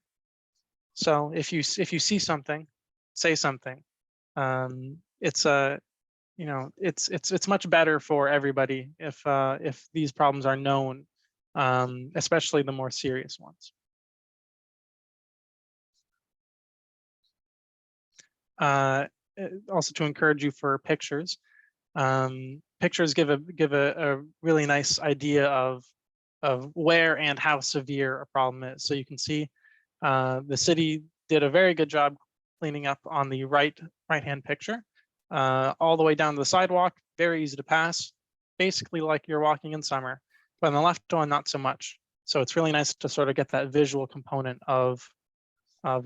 So if you see something, say something. It's it's much better for everybody if these problems are known, especially the more serious ones. Also to encourage you for pictures. Pictures give a really nice idea of where and how severe a problem is. So you can see the city did a very good job cleaning up on the right-hand picture, all the way down to the sidewalk, very easy to pass, basically like you're walking in summer. But on the left one, not so much. So it's really nice to sort of get that visual component of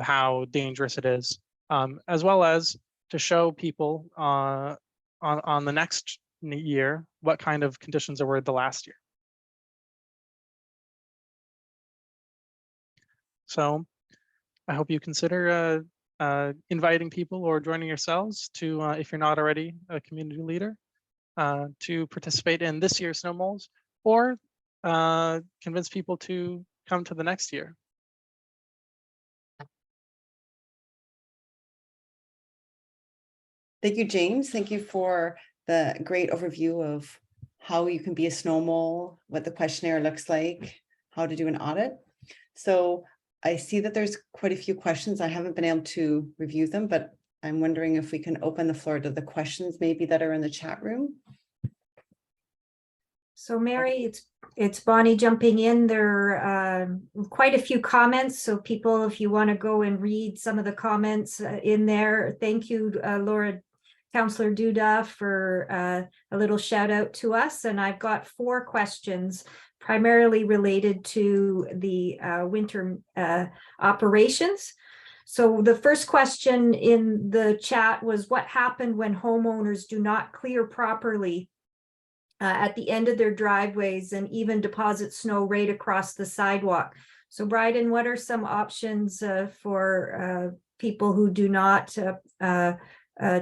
how dangerous it is, as well as to show people on the next year what kind of conditions there were the last year. So I hope you consider inviting people or joining yourselves to, if you're not already a community leader, to participate in this year's snow moles, or convince people to come to the next year.
Thank you, James. Thank you for the great overview of how you can be a snow mole, what the questionnaire looks like, how to do an audit. So I see that there's quite a few questions. I haven't been able to review them, but I'm wondering if we can open the floor to the questions maybe that are in the chat room.
So Mary, it's Bonnie jumping in. There are quite a few comments. So people, if you want to go and read some of the comments in there, thank you, Laura, Councillor Duda, for a little shout out to us. And I've got 4 questions primarily related to the winter operations. So the first question in the chat was, what happened when homeowners do not clear properly at the end of their driveways and even deposit snow right across the sidewalk? So Bryden, what are some options for people who do not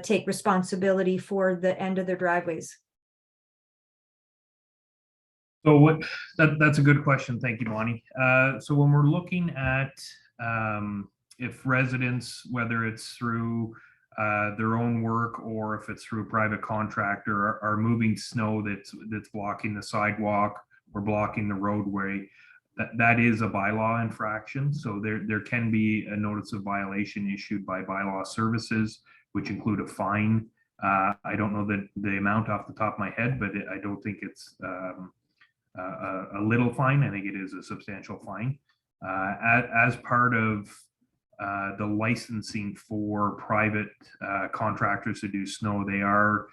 take responsibility for the end of their driveways?
So that's a good question. Thank you, Bonnie. So when we're looking at if residents, whether it's through their own work or if it's through a private contractor, are moving snow that's blocking the sidewalk or blocking the roadway, that is a bylaw infraction. So there can be a notice of violation issued by bylaw services, which include a fine. I don't know the amount off the top of my head, but I don't think it's a little fine. I think it is a substantial fine. As part of the licensing for private contractors to do snow, they are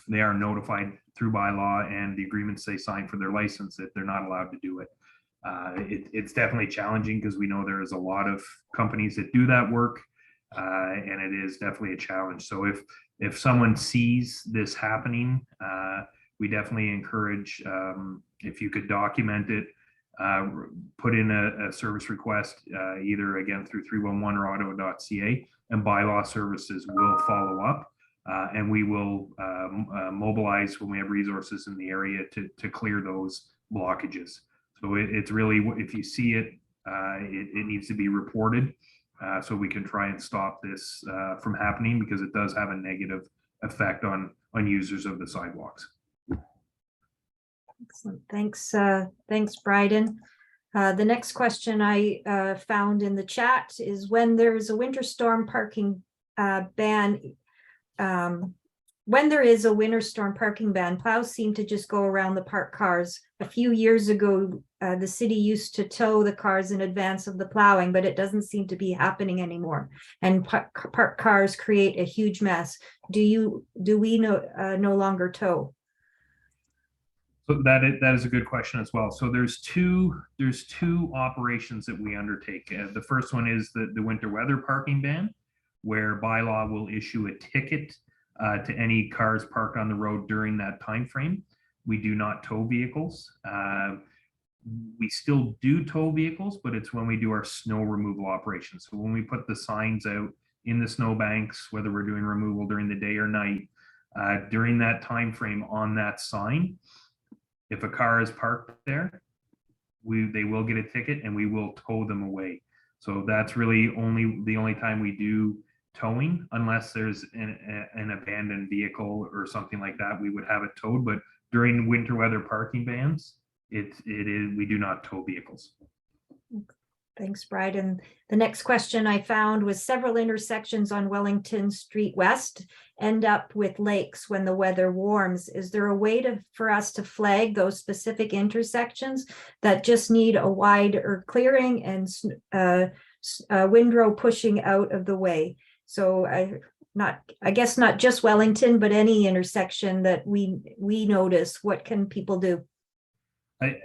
notified through bylaw and the agreements they sign for their license that they're not allowed to do it. It's definitely challenging because we know there is a lot of companies that do that work, and it is definitely a challenge. So if someone sees this happening, we definitely encourage, if you could document it, put in a service request, either again through 311 or ottawa.ca, and bylaw services will follow up, and we will mobilize when we have resources in the area to clear those blockages. So it's really, if you see it, it needs to be reported, so we can try and stop this from happening, because it does have a negative effect on users of the sidewalks.
Excellent. Thanks, Bryden. The next question I found in the chat is, when there's a winter storm parking ban, when there is a winter storm parking ban, plows seem to just go around the parked cars. A few years ago, the city used to tow the cars in advance of the plowing, but it doesn't seem to be happening anymore. And parked cars create a huge mess. Do we no longer tow?
So that is a good question as well. So there's two operations that we undertake. The first one is the winter weather parking ban, where bylaw will issue a ticket to any cars parked on the road during that time frame. We do not tow vehicles. We still do tow vehicles, but it's when we do our snow removal operations. So when we put the signs out in the snow banks, whether we're doing removal during the day or night, during that time frame on that sign, if a car is parked there, they will get a ticket and we will tow them away. So that's really the only time we do towing, unless there's an abandoned vehicle or something like that, we would have it towed. But during winter weather parking bans, we do not tow vehicles.
Thanks, Bride. And the next question I found was several intersections on Wellington Street West end up with lakes when the weather warms. Is there a way for us to flag those specific intersections that just need a wider clearing and windrow pushing out of the way? So I guess not just Wellington, but any intersection that we notice. What can people do?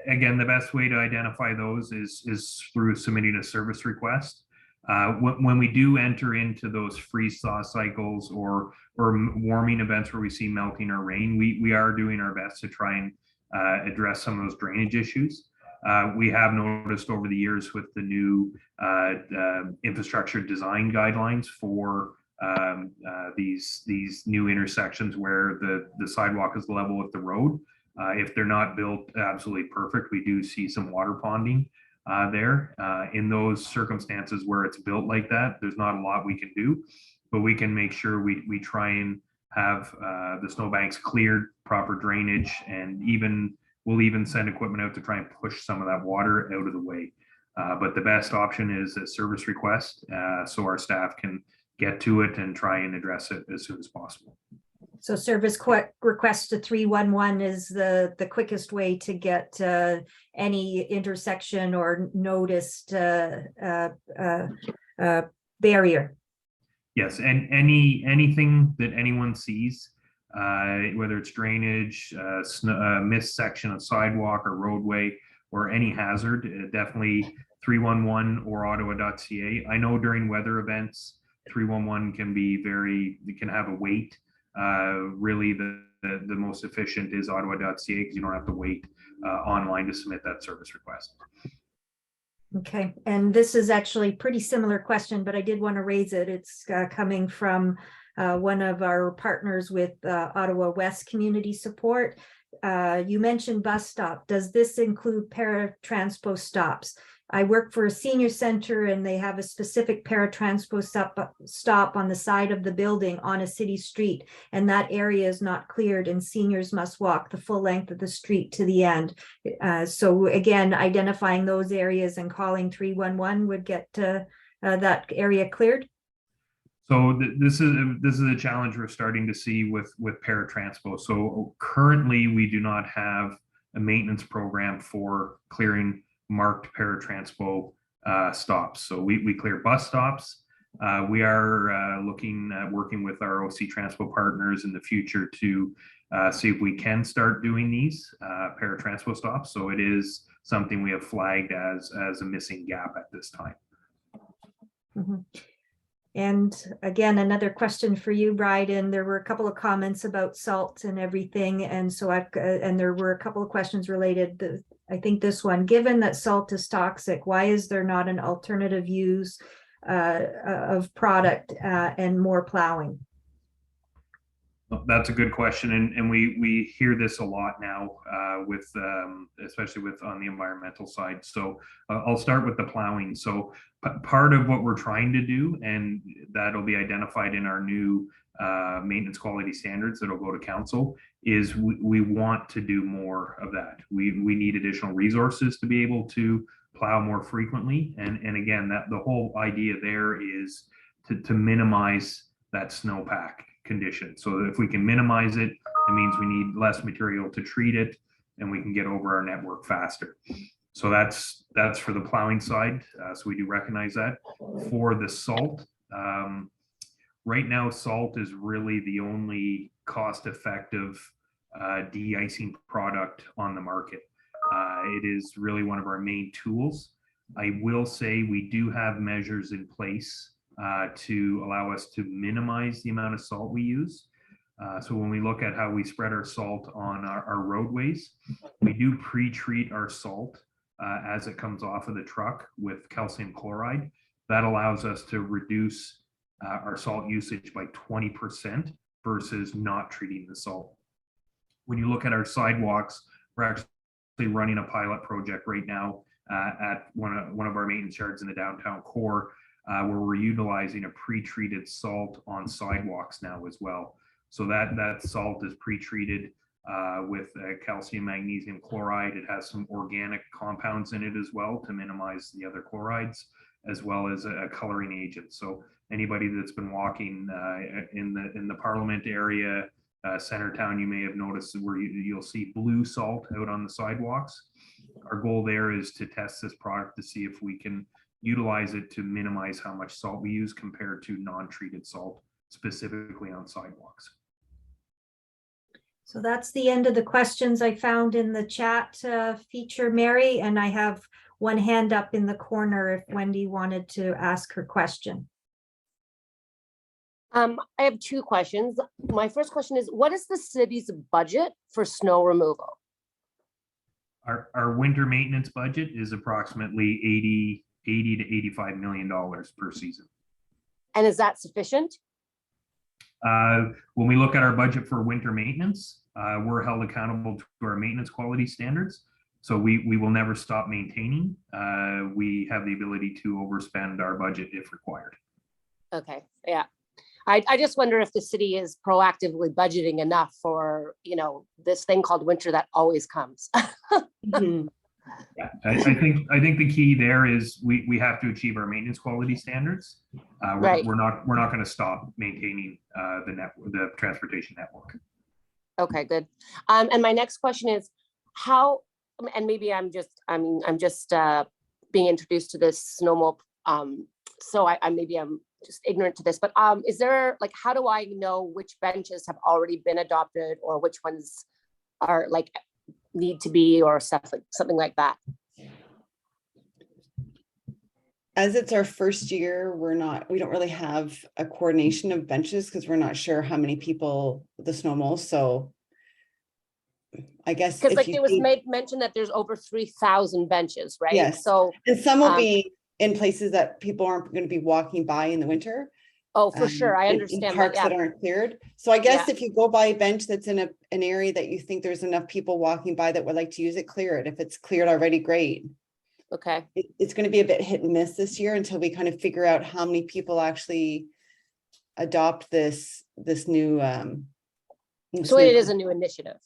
Again, the best way to identify those is through submitting a service request. When we do enter into those freeze-thaw cycles or warming events where we see melting or rain, we are doing our best to try and address some of those drainage issues. We have noticed over the years with the new infrastructure design guidelines for these new intersections where the sidewalk is level with the road. If they're not built absolutely perfect, we do see some water ponding there. In those circumstances where it's built like that, there's not a lot we can do, but we can make sure we try and have the snowbanks cleared, proper drainage, and we'll even send equipment out to try and push some of that water out of the way. But the best option is a service request, so our staff can get to it and try and address it as soon as possible.
So service request to 311 is the quickest way to get any intersection or noticed barrier.
Yes, and anything that anyone sees, whether it's drainage, missed section of sidewalk or roadway, or any hazard, definitely 311 or ottawa.ca. I know during weather events, 311 can have a wait. Really the most efficient is ottawa.ca because you don't have to wait online to submit that service request.
Okay, and this is actually a pretty similar question, but I did want to raise it. It's coming from one of our partners with Ottawa West Community Support. You mentioned bus stop. Does this include paratranspo stops? I work for a senior center and they have a specific paratranspo stop on the side of the building on a city street, and that area is not cleared and seniors must walk the full length of the street to the end. So again, identifying those areas and calling 311 would get that area cleared.
So this is a challenge we're starting to see with paratranspo. So currently we do not have a maintenance program for clearing marked paratranspo stops. So we clear bus stops. We are looking at working with our OC Transpo partners in the future to see if we can start doing these paratranspo stops. So it is something we have flagged as a missing gap at this time.
Mm-hmm. And again, another question for you, Bryden. There were a couple of comments about salt and everything. And so and there were a couple of questions related. I think this one, given that salt is toxic, why is there not an alternative use of product and more plowing?
That's a good question, and we hear this a lot now with especially with on the environmental side. So I'll start with the plowing. So part of what we're trying to do, and that'll be identified in our new maintenance quality standards that'll go to council, is we want to do more of that. We need additional resources to be able to plow more frequently, and again, that the whole idea there is to minimize that snowpack, condition. So if we can minimize it, it means we need less material to treat it and we can get over our network faster. So that's for the plowing side. So we do recognize that. For the salt, right now, salt is really the only cost-effective de-icing product on the market. It is really one of our main tools. I will say we do have measures in place to allow us to minimize the amount of salt we use. So when we look at how we spread our salt on our roadways, we do pre-treat our salt as it comes off of the truck with calcium chloride. That allows us to reduce our salt usage by 20% versus not treating the salt. When you look at our sidewalks, we're actually running a pilot project right now at one of our maintenance yards in the downtown core, where we're utilizing a pre-treated salt on sidewalks now as well. So that salt is pre-treated with calcium magnesium chloride. It has some organic compounds in it as well to minimize the other chlorides, as well as a coloring agent. So anybody that's been walking in the Parliament area, Centertown, you may have noticed where you'll see blue salt out on the sidewalks. Our goal there is to test this product to see if we can utilize it to minimize how much salt we use compared to non-treated salt, specifically on sidewalks.
So that's the end of the questions I found in the chat feature, Mary, and I have one hand up in the corner if Wendy wanted to ask her question.
I have two questions. My first question is, what is the city's budget for snow removal?
Our winter maintenance budget is approximately 80 to $85 million per season.
And is that sufficient?
When we look at our budget for winter maintenance, we're held accountable to our maintenance quality standards. So we will never stop maintaining. We have the ability to overspend our budget if required.
Okay, yeah. I just wonder if the city is proactively budgeting enough for, this thing called winter that always comes.
Mhm.
Yeah, I think the key there is we have to achieve our maintenance quality standards.
Right.
We're not going to stop maintaining the transportation network.
Okay, good. And my next question is how, and maybe I'm just being introduced to this snowmobile. So I'm just ignorant to this, but is there, like, how do I know which benches have already been adopted or which ones are like need to be, or something like that?
As it's our first year, we don't really have a coordination of benches because we're not sure how many people the snow mows. So I guess
Because
if
like
you
it was
see-
mentioned that there's over 3,000 benches, right?
Yes.
So,
and some will be in places that people aren't going to be walking by in the winter.
oh, for sure, I
in
understand that.
parks
Yeah,
that aren't cleared. So I guess
Yeah.
if you go by a bench that's in an area that you think there's enough people walking by that would like to use it, clear it. If it's cleared already, great.
okay.
It's going to be a bit hit and miss this year until we kind of figure out how many people actually adopt this new.
So it is a new initiative.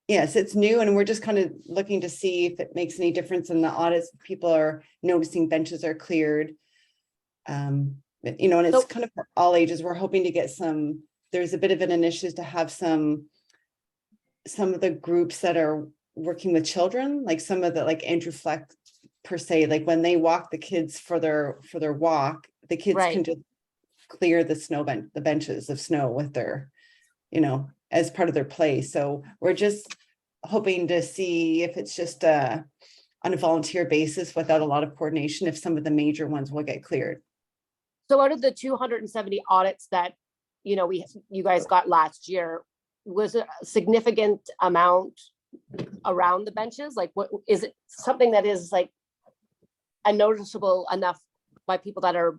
Yes, it's new, and we're just kind of looking to see if it makes any difference in the audits. People are noticing benches are cleared. And it's
So-
kind of for all ages. We're hoping to get there's a bit of an initiative to have some of the groups that are working with children, like some of the, like Andrew Fleck per se, like when they walk the kids for their walk, the kids
Right.
can just clear the benches of snow with their, as part of their play. So we're just hoping to see if it's just on a volunteer basis without a lot of coordination, if some of the major ones will get cleared.
So out of the 270 audits that, you guys got last year, was it a significant amount around the benches? Like, what is it, something that is like a noticeable enough by people that are,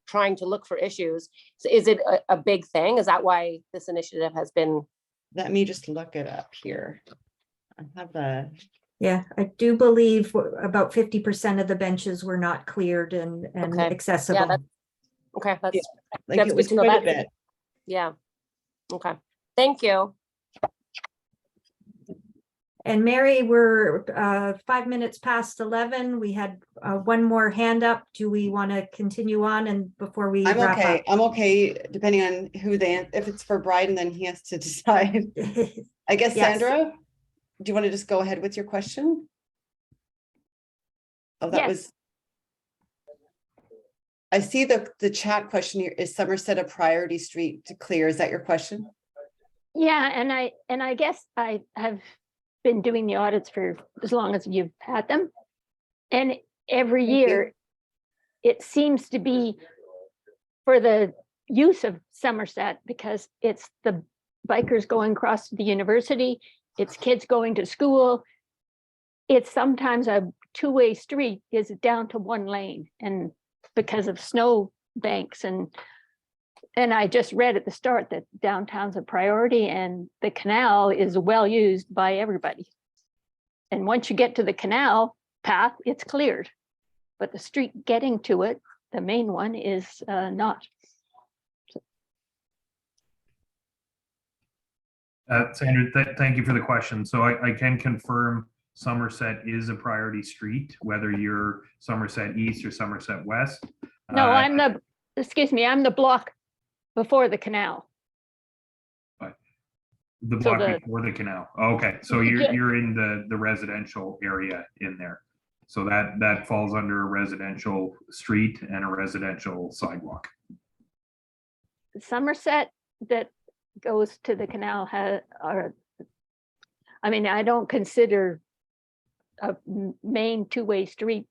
trying to look for issues? So is it a big thing? Is that why this initiative has been?
Let me just look it up here. I have the,
Yeah, I do believe about 50% of the benches were not cleared and
Okay.
accessible.
that's- Okay, that's,
like
That's
it
good
was
to know
quite a
that.
bit.
yeah. Okay, thank you.
And Mary, we're 5 minutes past 11. We had one more hand up. Do we want to continue on and before we
I'm
wrap
okay. I'm okay, depending on who if it's for Bryden, then he has to decide.
up?
I guess,
Yes.
Sandra, do you want to just go ahead with your question? Oh, that
Yes.
was. I see the chat question here. Is Somerset a priority street to clear? Is that your question?
Yeah, and I guess I have been doing the audits for as long as you've had them. And every
Thank you.
year, it seems to be for the use of Somerset because it's the bikers going across to the university, it's kids going to school. It's sometimes a two-way street is down to one lane and because of snow banks and I just read at the start that downtown's a priority and the canal is well used by everybody. And once you get to the canal path, it's cleared. But the street getting to it, the main one is not.
Sandra, thank you for the question. So I can confirm Somerset is a priority street, whether you're Somerset East or Somerset West.
No, I'm the block before the canal.
The
So
block before the canal. Okay, so
Yeah.
you're in the residential area in there. So that falls under a residential street and a residential sidewalk.
Somerset that goes to the canal I don't consider a main two-way street.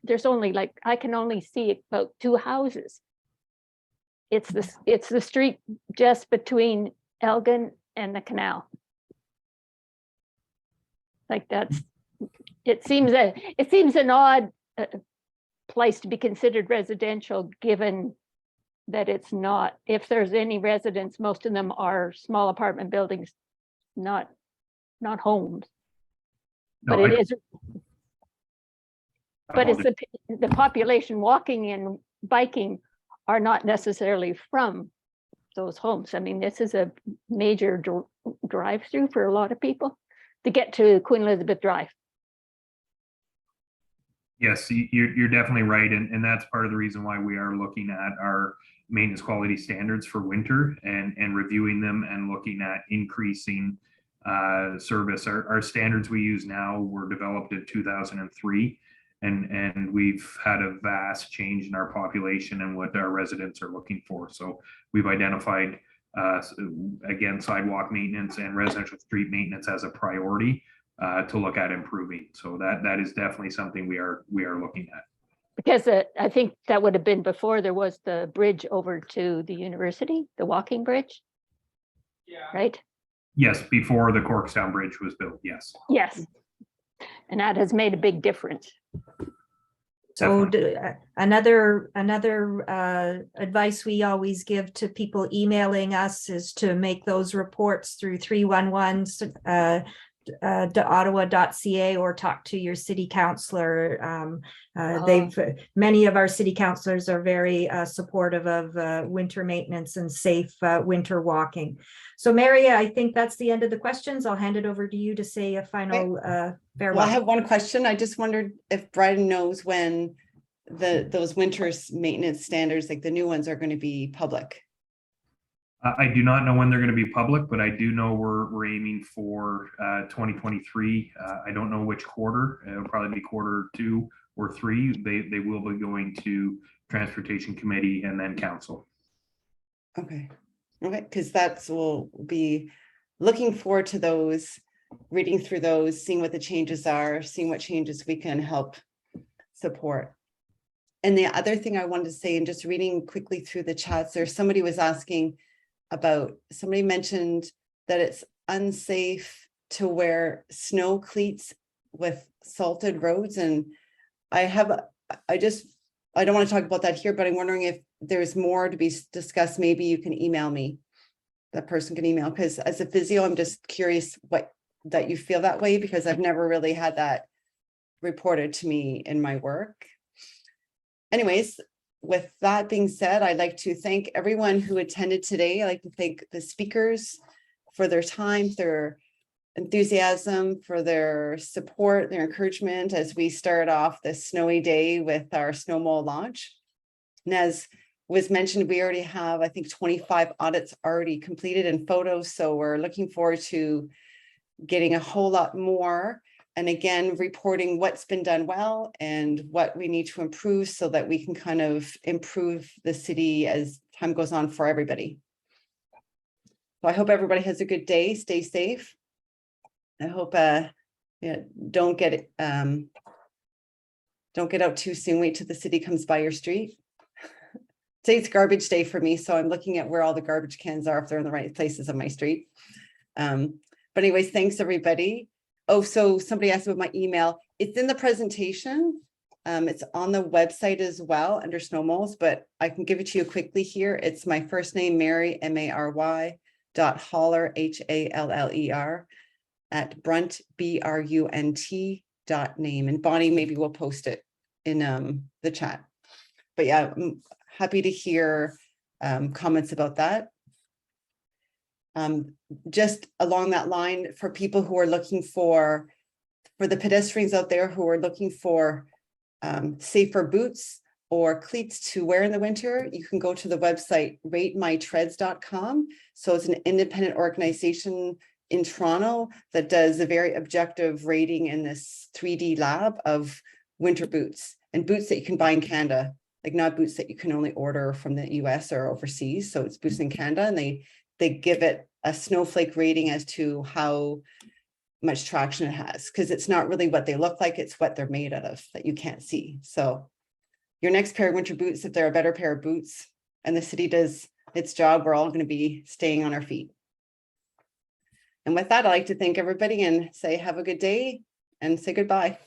There's only I can only see about two houses. It's the street just between Elgin and the canal. It seems an odd place to be considered residential, given that it's not. If there's any residents, most of them are small apartment buildings, not homes.
No,
But it
I-
is. But it's the population walking and biking are not necessarily from those homes. I mean, this is a major drive-through for a lot of people to get to Queen Elizabeth Drive.
Yes, you're definitely right. And that's part of the reason why we are looking at our maintenance quality standards for winter and reviewing them and looking at increasing service. Our standards we use now were developed in 2003. And we've had a vast change in our population and what our residents are looking for. So we've identified, again, sidewalk maintenance and residential street maintenance as a priority to look at improving. So that is definitely something we are looking at.
Because I think that would have been before there was the bridge over to the university, the walking bridge. Yeah. Right?
Yes, before the Corkstown Bridge was built, yes.
Yes. And that has made a big difference.
So another advice we always give to people emailing us is to make those reports through 311 ottawa.ca or talk to your city councillor. Many of our city councillors are very supportive of winter maintenance and safe winter walking. So Mary, I think that's the end of the questions. I'll hand it over to you to say a final farewell.
Well, I have one question. I just wondered if Bryden knows when those winter maintenance standards, like the new ones, are going to be public.
I do not know when they're going to be public, but I do know we're aiming for 2023. I don't know which quarter. It'll probably be quarter 2 or 3. They will be going to Transportation Committee and then Council.
Okay, because we'll be looking forward to those, reading through those, seeing what the changes are, seeing what changes we can help support. And the other thing I wanted to say, and just reading quickly through the chats, somebody was asking about, somebody mentioned that it's unsafe to wear snow cleats with salted roads. And I don't want to talk about that here, but I'm wondering if there's more to be discussed. Maybe you can email me. That person can email, because as a physio, I'm just curious that you feel that way, because I've never really had that reported to me in my work. Anyways, with that being said, I'd like to thank everyone who attended today. I'd like to thank the speakers for their time, their enthusiasm, for their support, their encouragement as we start off this snowy day with our snow mole launch. And as was mentioned, we already have, I think, 25 audits already completed and photos. So we're looking forward to getting a whole lot more. And again, reporting what's been done well and what we need to improve so that we can kind of improve the city as time goes on for everybody. So I hope everybody has a good day. Stay safe. I hope don't get out too soon. Wait till the city comes by your street. Today's garbage day for me, so I'm looking at where all the garbage cans are, if they're in the right places on my street. But anyways, thanks everybody. Oh, so somebody asked about my email. It's in the presentation. It's on the website as well under snow moles, but I can give it to you quickly here. It's my first name, Mary, Mary, .Haller, HALLER at Brunt, BRUNT.name. And Bonnie, maybe we'll post it in the chat. But yeah, I'm happy to hear comments about that. Just along that line, for people who are looking for the pedestrians out there who are looking for safer boots or cleats to wear in the winter, you can go to the website ratemytreads.com. So it's an independent organization in Toronto that does a very objective rating in this 3D lab of winter boots and boots that you can buy in Canada, like not boots that you can only order from the US or overseas. So it's boots in Canada, and they give it a snowflake rating as to how much traction it has, because it's not really what they look like, it's what they're made out of that you can't see. So your next pair of winter boots, if they're a better pair of boots and the city does its job, we're all going to be staying on our feet. And with that, I'd like to thank everybody and say have a good day and say goodbye.